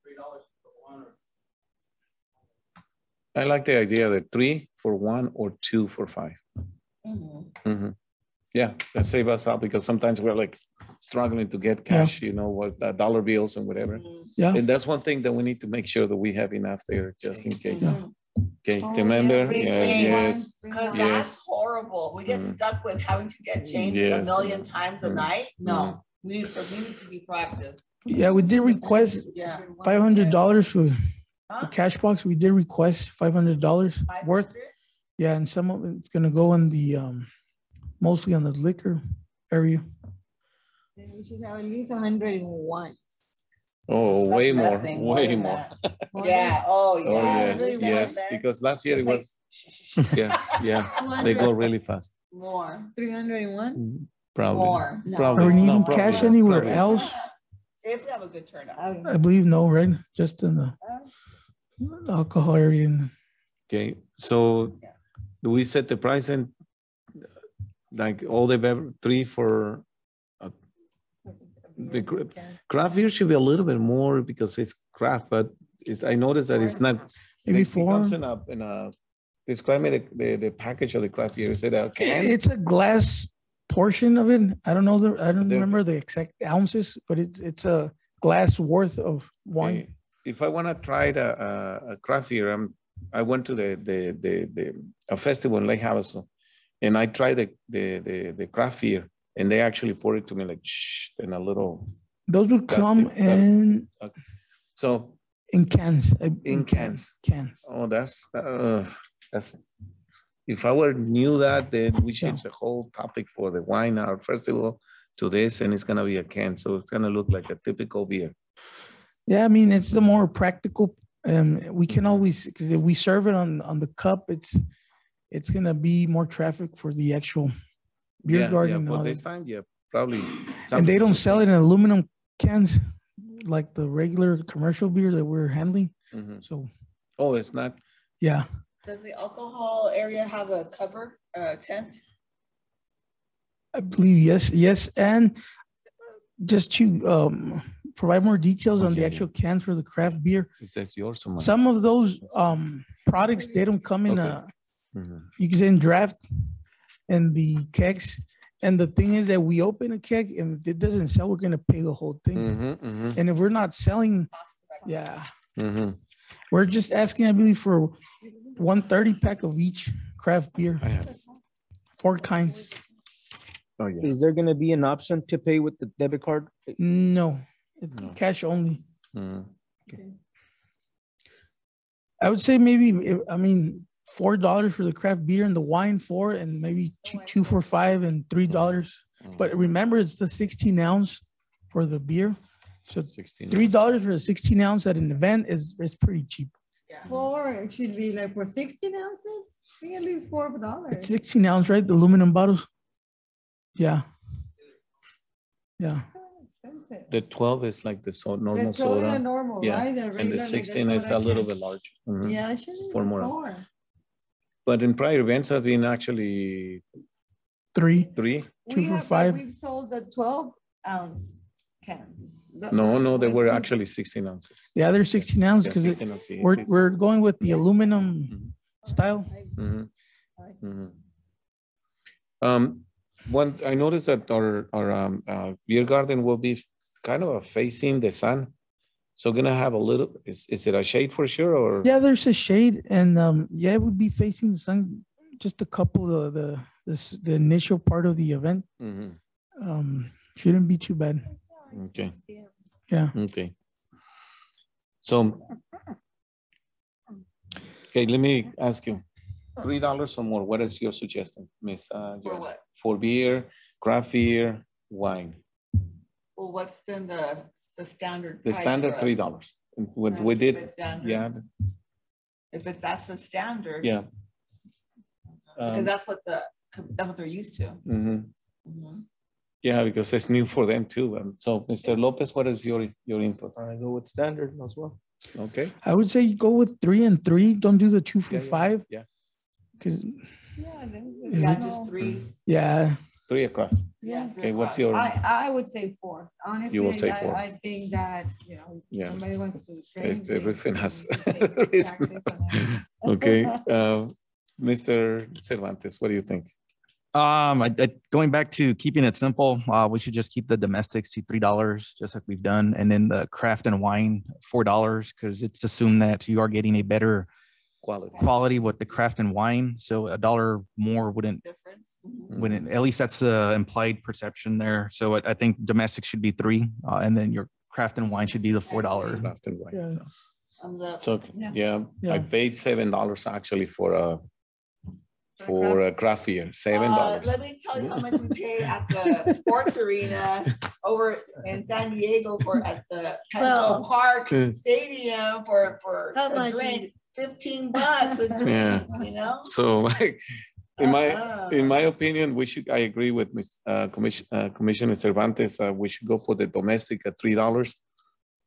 I like the idea that 3 for 1 or 2 for 5. Mhm. Mhm. Yeah, that save us out because sometimes we're like struggling to get cash, you know, what dollar bills and whatever. Mhm. Yeah. And that's one thing that we need to make sure that we have enough there just in case. Mhm. Okay, Oh, remember? yeah, Yes, bring yes. Cause Yes. that's horrible. We get Mhm. stuck with having to get changed a Yes. million times a Mhm. night. No, we need to be proactive. Yeah, we did request Yeah. $500 for the Huh? cash box. We did request $500 worth. 500? Yeah, and some of it's gonna go in the mostly on the liquor area. Then we should have at least 101. Oh, way more, Nothing more way than more. that. Yeah, oh, yeah. Oh, yes, Really more yes, events. because last year it It's like, was, yeah, yeah, they go really fast. More, 301? Probably. more. No. Probably. Are we No, needing probably cash not, anywhere probably. else? If we have a good turnout. I believe no, right? Just in the alcohol area. Okay, so do we set the price and like all the 3 for the craft beer should be a little bit more because it's craft, but I noticed that it's not. Maybe it 4. comes in a describe me the package of the craft beer. Is it a can? It's a glass portion of it. I don't know I don't There- remember the exact ounces, but it's a glass worth of wine. Okay. If I want to try a craft beer, I went to a festival in Lake Havasu, and I tried the craft beer, and they actually poured it to me like in a little Those would come in Okay. So in cans. in cans. Cans. Oh, that's if I knew that, then we changed the whole topic for the wine art festival to this, and it's gonna be a can, so it's gonna look like a typical beer. Yeah, I mean, it's the more practical. We can always, because if we serve it on the cup, it's gonna be more traffic for the actual beer garden. Yeah, but this time, probably. And they don't sell it in aluminum cans like the regular commercial beer that we're handling. So. Oh, it's not. Yeah. Does the alcohol area have a cover, tent? I believe yes, and just to provide more details on the actual cans for the craft beer. That's yours. Some of those products, they don't come in you can say in draft and the kegs. And the thing is that we open a keg, and if it doesn't sell, we're gonna pay the whole thing. And if we're not selling, we're just asking, I believe, for 130 pack of each craft beer, 4 kinds. Oh yeah. Is there going to be an option to pay with the debit card? No, cash only. Okay. I would say maybe, I mean, $4 for the craft beer and the wine $4, and maybe two for $5 and $3. But remember, it's the 16 ounce for the beer. So $3 for a 16 ounce at an event is pretty cheap. Yeah. 4, it should be like for 16 ounces. I think at least $4. It's 16 ounce, right? The aluminum bottles. Yeah. Yeah. Expensive. The 12 is like the normal The soda. is normal, right? And the 16 is a little bit large. Yeah, it should be 4 more. 4. But in prior events have been actually 3. 2 for $5. We've sold the 12 ounce cans. No, they were actually 16 ounces. Yeah, they're 16 ounce because we're going with the aluminum style. One, I noticed that our beer garden will be kind of facing the sun. So gonna have a little, is it a shade for sure, or? Yeah, there's a shade, and it would be facing the sun, just a couple of the initial part of the event. Shouldn't be too bad. Okay. Yeah. Okay. So, okay, let me ask you, $3 or more. What is your suggestion, Miss? For what? For beer, craft beer, wine. Well, what's been the standard? The price standard for us? $3. What That's we the did, standard. yeah, If that's the standard. yeah. Because that's what they're used to. Yeah, because it's new for them too. So, Mr. Lopez, what is your input? I go with standard as well. Okay. I would say go with 3 and 3. Don't do the 2 for $5. Yeah. Because Just 3. yeah. 3 across. Yeah. Okay, what's your? I would say 4. Honestly, You will say 4. I think that, somebody wants to train. Everything has risk. Okay. Mr. Cervantes, what do you think? Going back to keeping it simple, we should just keep the domestics to $3, just like we've done, and then the craft and wine $4, because it's assumed that you are getting a better quality with the craft and wine. So $1 more wouldn't, at least that's the implied perception there. So I think domestic should be 3, and then your craft and wine should be the $4. Craft and wine. Yeah. So I paid $7 actually for a craft beer. $7. Let me tell you how much we paid at the sports arena over in San Diego at the Petco Park Stadium for a drink. $15 a drink, So in my opinion, I agree with Commissioner Cervantes. We should go for the domestic at $3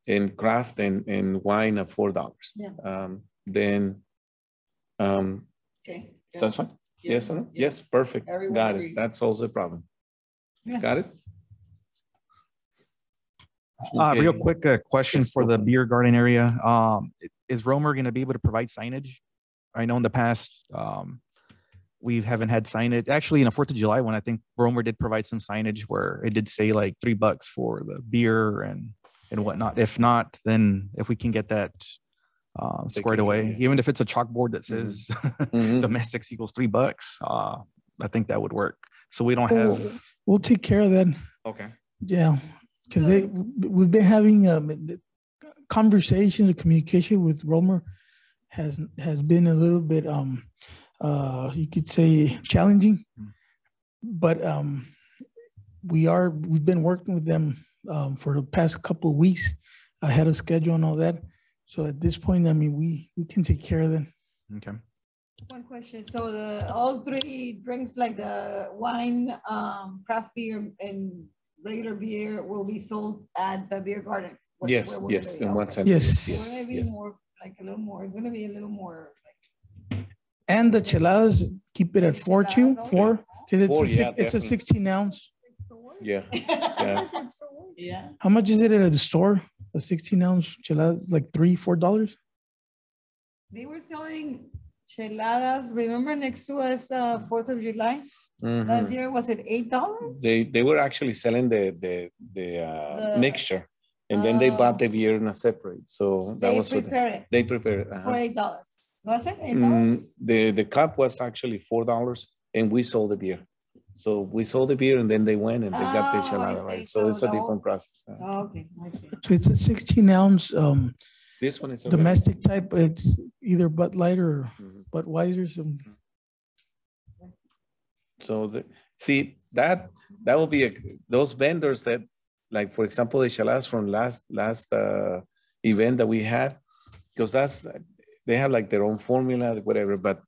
and craft and wine at $4. Then okay. That's fine. Yes or no? Yes, perfect. Everyone Got agrees. it. That solves the problem. Got it? Real quick question for the beer garden area. Is Romer going to be able to provide signage? I know in the past we haven't had signage. Actually, in a 4th of July one, I think Romer did provide some signage where it did say like $3 for the beer and whatnot. If not, then if we can get that squared away, even if it's a chalkboard that says domestics equals $3, I think that would work. So we don't have. We'll take care of that. Okay. Yeah. because we've been having conversations, communication with Romer has been a little bit you could say challenging, but we've been working with them for the past couple of weeks ahead of schedule and all that. So at this point, I mean, we can take care of them. Okay. One question. So all three drinks, like the wine, craft beer, and regular beer, will be sold at the beer garden. Yes. In one center. Yes. It's going to be more, like a little more. It's going to be a little more. And the cheladas, keep it at 4 too. 4. It's a 16 ounce. Yeah. Yeah. How much is it at the store? A 16 ounce chelada, like $3-4. They were selling cheladas. Remember next to us, 4th of July? Last year, was it $8? They were actually selling the mixture, and then they bought the beer in a separate. So that was what they prepared it for $8. Was it $8? The cup was actually $4, and we sold the beer. So we sold the beer, and then they went and they got the chelada, right? So it's a different process. Okay, I see. So it's a 16 ounce this one is domestic type. It's either Bud Light or Budweiser. So see that will be those vendors that, like, for example, the cheladas from last event that we had, because they have like their own formula, whatever, but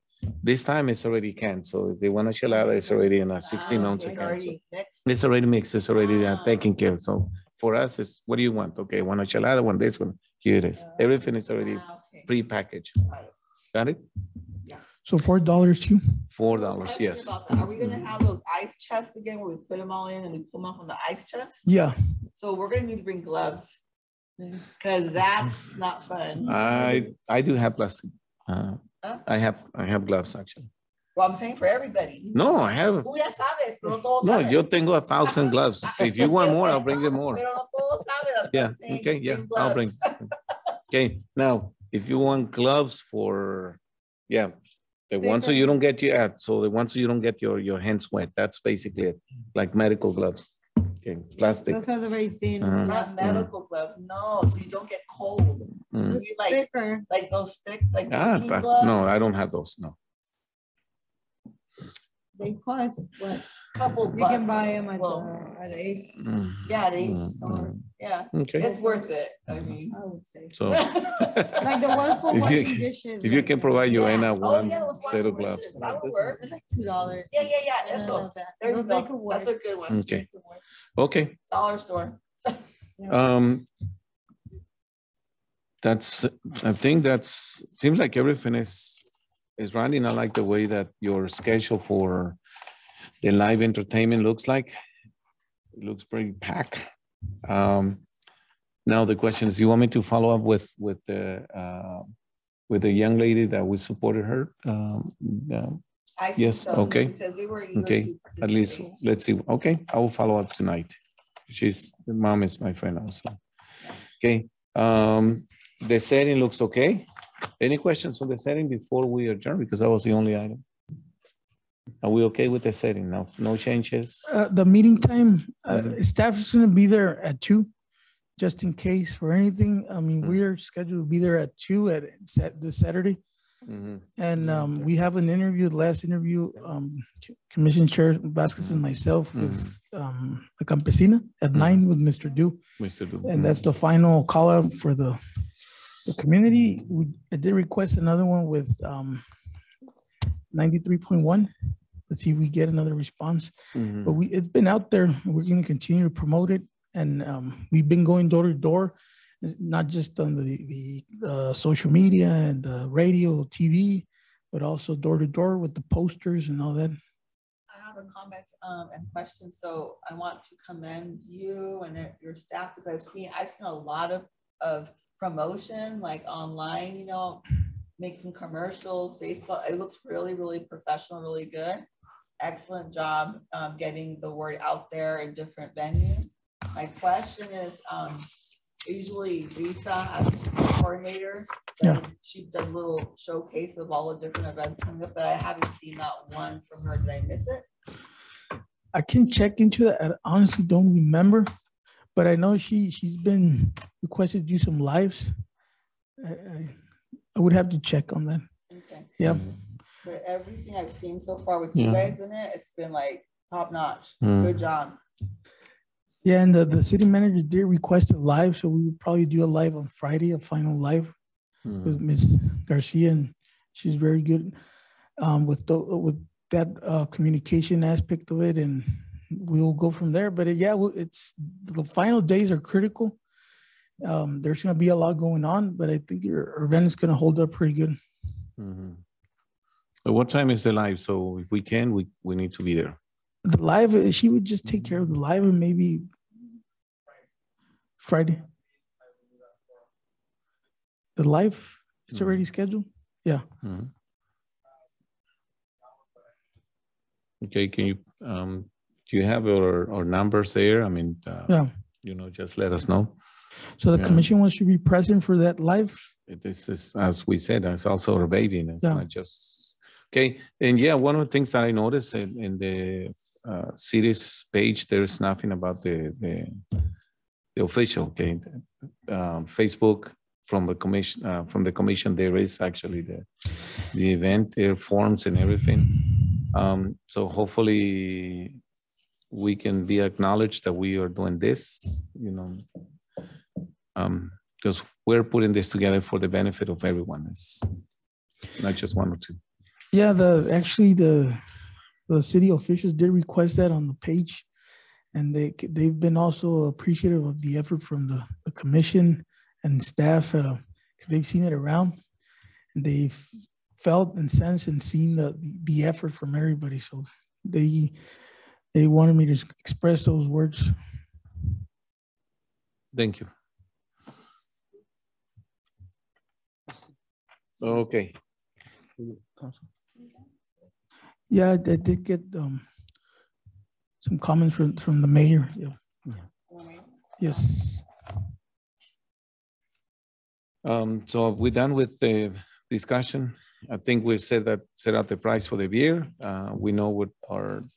this time it's already canned. So if they want a chelada, it's already in a 16 ounce can. It's already mixed. It's already taken care of. So for us, it's what do you want? Okay, want a chelada, want this one. Here it is. Everything is already pre-packaged. Got it? Yeah. So $4 too? $4, yes. Are we going to have those ice chests again where we put them all in and we pull them out from the ice chest? Yeah. So we're going to need to bring gloves because that's not fun. I do have plastic. I have gloves actually. Well, I'm saying for everybody. No, I have. Tú ya sabes, pero no todos No, saben. yo tengo 1,000 gloves. If you want more, I'll bring them more. Pero no todos saben, that's Yeah. what I'm saying. Okay. Yeah. Bring I'll bring. gloves. Okay. Now, if you want gloves for, the ones so you don't get so the ones so you don't get your hands wet. That's basically it. Like medical gloves. Okay. Plastic. Those are the very thin. Not medical gloves. No, so you don't get cold. You like those thick, like gloves. No, I don't have those. No. They cost what? Couple bucks. You can buy them at Ace. Yeah, these. Yeah. Okay. It's worth it. I mean, I would say. So Like the one for washing dishes. if you can provide Joanna one those set of washing gloves. dishes, that would work. They're like $2. Yeah. That's those. There you go. That's a good one. Okay. Okay. Dollar store. I think seems like everything is running. I like the way that your schedule for the live entertainment looks like. It looks pretty packed. Now the question is, you want me to follow up with the young lady that we supported her? Yes. So, okay. Okay. At least let's see. Okay. I will follow up tonight. The mom is my friend also. Okay. The setting looks okay. Any questions on the setting before we adjourn? Because that was the only item. Are we okay with the setting now? No changes? The meeting time, staff is going to be there at 2, just in case for anything. I mean, we are scheduled to be there at 2 this Saturday. And we have an interview, the last interview, Commission Chair Vasquez and myself with the Campesina at 9 with Mr. Du. And that's the final call out for the community. I did request another one with 93.1. Let's see if we get another response. But it's been out there. We're going to continue to promote it. And we've been going door to door, not just on the social media and the radio, TV, but also door to door with the posters and all that. I have a comment and question. So I want to commend you and your staff because I've seen a lot of promotion like online, making commercials, Facebook. It looks really, really professional, really good. Excellent job getting the word out there in different venues. My question is, usually Lisa as coordinator, she does a little showcase of all the different events coming up, but I haven't seen not one from her. Did I miss it? I can check into that. I honestly don't remember, but I know she's been requested to do some lives. I would have to check on that. Okay. Yeah. But everything I've seen so far with you guys in it, it's been like top notch. Good job. Yeah, and the city manager did request a live, so we would probably do a live on Friday, a final live with Ms. Garcia, and she's very good with that communication aspect of it, and we'll go from there. But it's the final days are critical. There's going to be a lot going on, but I think your event is going to hold up pretty good. So what time is the live? So if we can, we need to be there. The live, she would just take care of the live, and maybe Friday. The live, it's already scheduled. Yeah. Okay. Can you do you have our numbers there? I mean, just let us know. So the commission wants to be present for that live. This is, as we said, it's also our baby. And it's not just okay. And one of the things that I noticed in the city's page, there's nothing about the official. Okay, Facebook from the commission. There is actually the event, their forms and everything. So hopefully we can be acknowledged that we are doing this. Because we're putting this together for the benefit of everyone. It's not just one or two. Yeah, the city officials did request that on the page, and they've been also appreciative of the effort from the commission and staff. They've seen it around, and they've felt and sensed and seen the effort from everybody. So they wanted me to express those words. Thank you. Okay. Yeah, I did get some comments from the mayor. Yeah. Yes. So we're done with the discussion. I think we set out the price for the beer. We know we're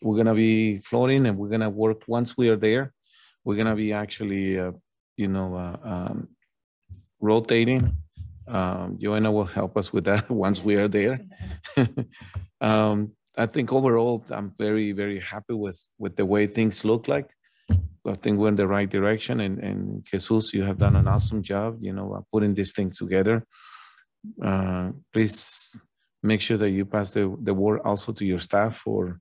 gonna be floating, and we're gonna work once we are there. We're gonna be actually, rotating. Joanna will help us with that once we are there. I think overall, I'm very, very happy with the way things look like. I think we're in the right direction, and Jesus, you have done an awesome job, putting this thing together. Please make sure that you pass the word also to your staff for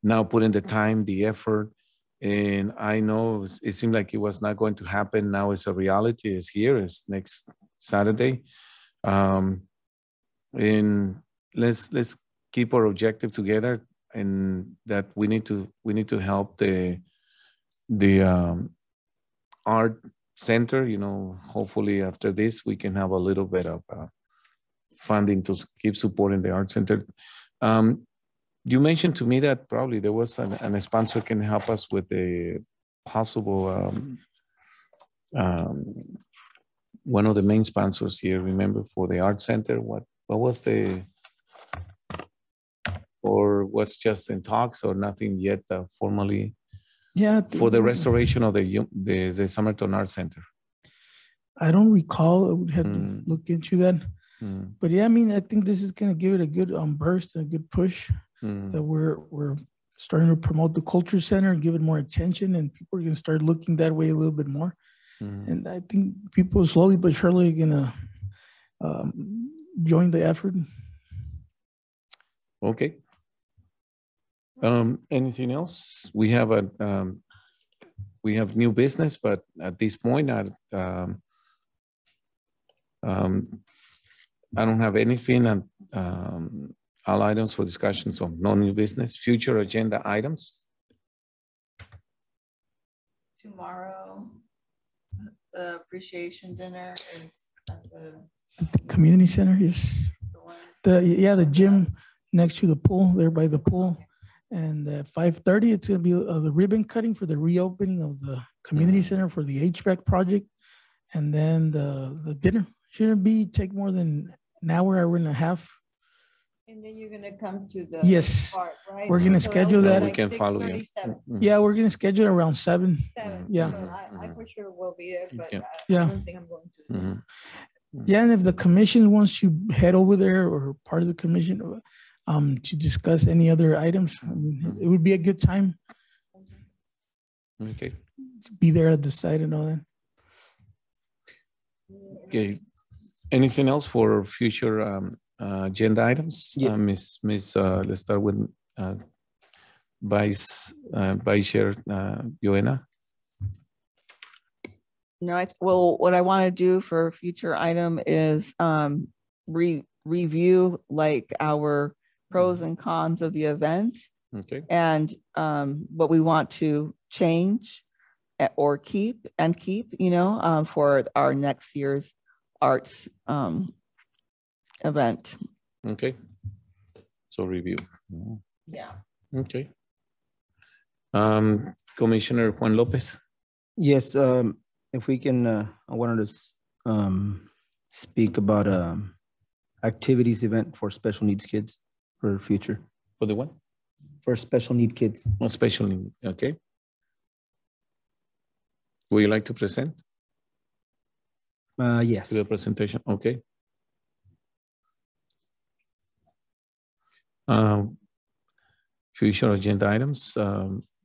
now putting the time, the effort. And I know it seemed like it was not going to happen. Now it's a reality. It's here. It's next Saturday. And let's keep our objective together, and that we need to help the art center. Hopefully after this we can have a little bit of funding to keep supporting the art center. You mentioned to me that probably there was a sponsor can help us with the possible one of the main sponsors here, remember, for the art center. What was or what's just in talks, or nothing yet formally? Yeah, for the restoration of the Somerton Art Center. I don't recall. I would have to look into that. But yeah, I mean, I think this is going to give it a good burst and a good push. That we're starting to promote the culture center and give it more attention, and people are going to start looking that way a little bit more. And I think people slowly but surely are going to join the effort. Okay. Anything else? We have new business, but at this point, I don't have anything. And all items for discussions of no new business. Future agenda items. Tomorrow, the appreciation dinner is at the community center. Yes. The gym next to the pool, there by the pool. And at 5:30, it's going to be the ribbon cutting for the reopening of the community center for the HVAC project. And then the dinner shouldn't take more than an hour and a half. And then you're gonna come to the Yes. part, right? We're gonna So schedule that'll that. be We can follow you. 6:37. Yeah, we're gonna schedule around 7. Yeah. So I for sure will be there, but I Yeah. don't think I'm going to. Yeah, and if the commission wants to head over there or part of the commission to discuss any other items, I mean, it would be a good time Okay. to be there at the site and all that. Okay. Anything else for future agenda items? Yeah. Let's start with Vice Chair Joanna. No, well, what I want to do for a future item is review like our pros and cons of the event Okay. and what we want to change or keep, for our next year's arts event. Okay. So review. Yeah. Okay. Commissioner Juan Lopez. Yes, if we can, I wanted to speak about activities event for special needs kids for future. For the one? For special need kids. Oh, special need. Okay. Would you like to present? Yes. To the presentation. Okay. Future agenda items,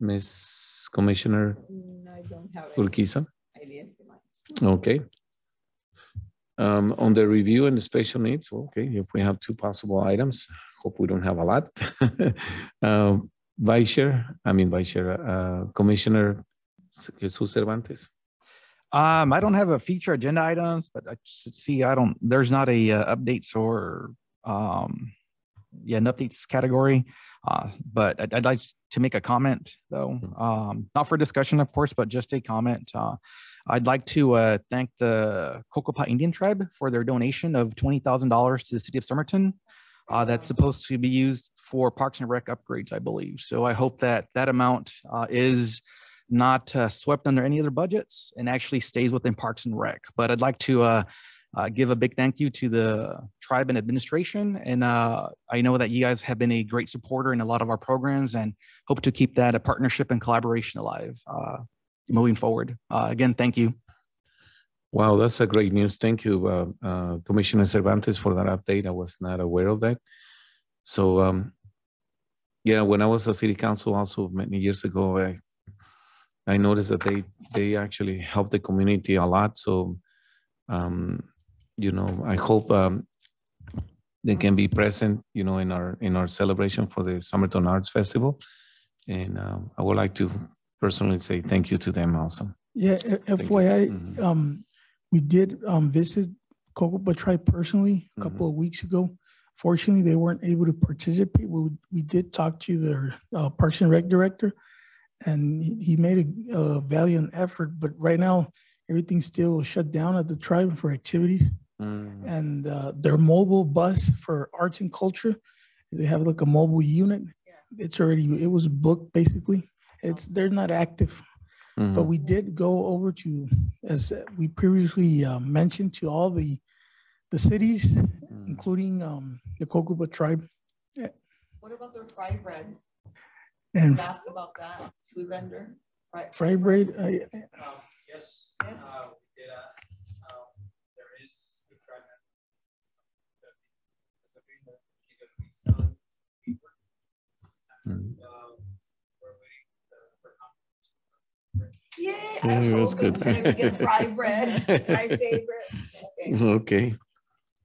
Ms. Commissioner I don't have Urquiza. ideas. Okay. On the review and the special needs, okay, if we have 2 possible items, hope we don't have a lot. Commissioner Jesus Cervantes. I don't have a future agenda items, but I see there's not a updates or an updates category. But I'd like to make a comment though, not for discussion, of course, but just a comment. I'd like to thank the Cocopah Indian Tribe for their donation of $20,000 to the city of Somerton. That's supposed to be used for Parks and Rec upgrades, I believe. So I hope that amount is not swept under any other budgets and actually stays within Parks and Rec. But I'd like to give a big thank you to the tribe and administration. And I know that you guys have been a great supporter in a lot of our programs and hope to keep that partnership and collaboration alive moving forward. Again, thank you. Wow, that's a great news. Thank you, Commissioner Cervantes, for that update. I was not aware of that. So, yeah, when I was a city council also many years ago, I noticed that they actually help the community a lot. So, I hope they can be present, in our celebration for the Somerton Arts Festival. And I would like to personally say thank you to them also. Yeah, FYI, we did visit Cocopah Tribe personally a couple of weeks ago. Fortunately, they weren't able to participate. We did talk to their Parks and Rec director, and he made a valiant effort. But right now, everything's still shut down at the tribe for activities. And their mobile bus for arts and culture, they have like a mobile unit. It was booked basically. They're not active. But we did go over to, as we previously mentioned, to all the cities, including the Cocopah Tribe. What about their fry bread? And ask about that. Food vendor. Fry bread. Yes. We did ask. There is the tribe member. He's going to be selling paper. We're waiting for confirmation. Yay! That's good. Get fry bread. My favorite. Okay.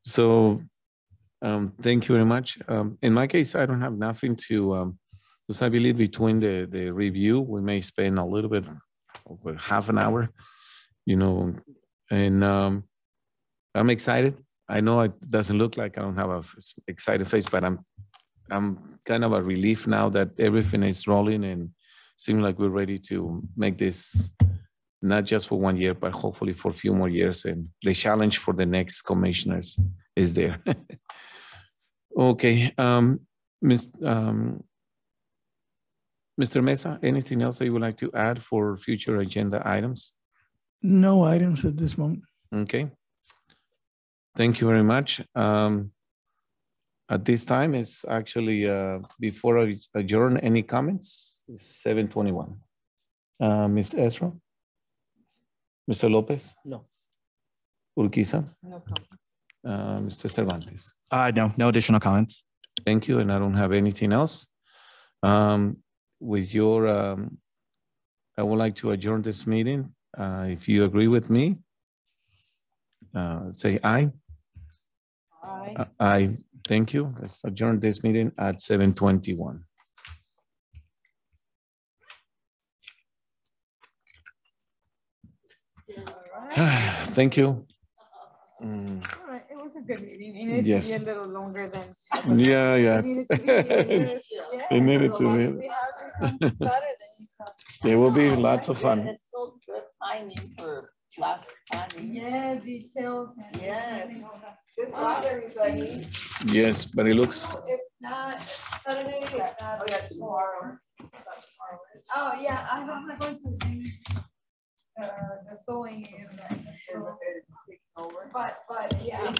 So, thank you very much. In my case, I don't have nothing to, because I believe between the review, we may spend a little bit over half an hour, and I'm excited. I know it doesn't look like I don't have a excited face, but I'm kind of a relief now that everything is rolling and seems like we're ready to make this not just for 1 year, but hopefully for a few more years. And the challenge for the next commissioners is there. Okay, Mr. Mesa, anything else that you would like to add for future agenda items? No items at this moment. Okay. Thank you very much. At this time, it's actually before I adjourn, any comments? It's 7:21. Ms. Ezra? Mr. Lopez? No. Urquiza? No comments. Mr. Cervantes? No additional comments. Thank you, and I don't have anything else. With your, I would like to adjourn this meeting. If you agree with me, say aye. Aye. Aye. Thank you. Let's adjourn this meeting at 7:21. Thank you. All right, it was a good meeting. It needed Yes. to be a little longer than. Yeah, yeah. It needed to be. It needed to be. There will be lots of fun. It's still good timing for last time. Yeah, details. Yes. Good job, everybody. Yes, but it looks, If not, Saturday, if not, Oh, yeah, tomorrow. oh, yeah, I'm not going to do the sewing is like, Over. but yeah.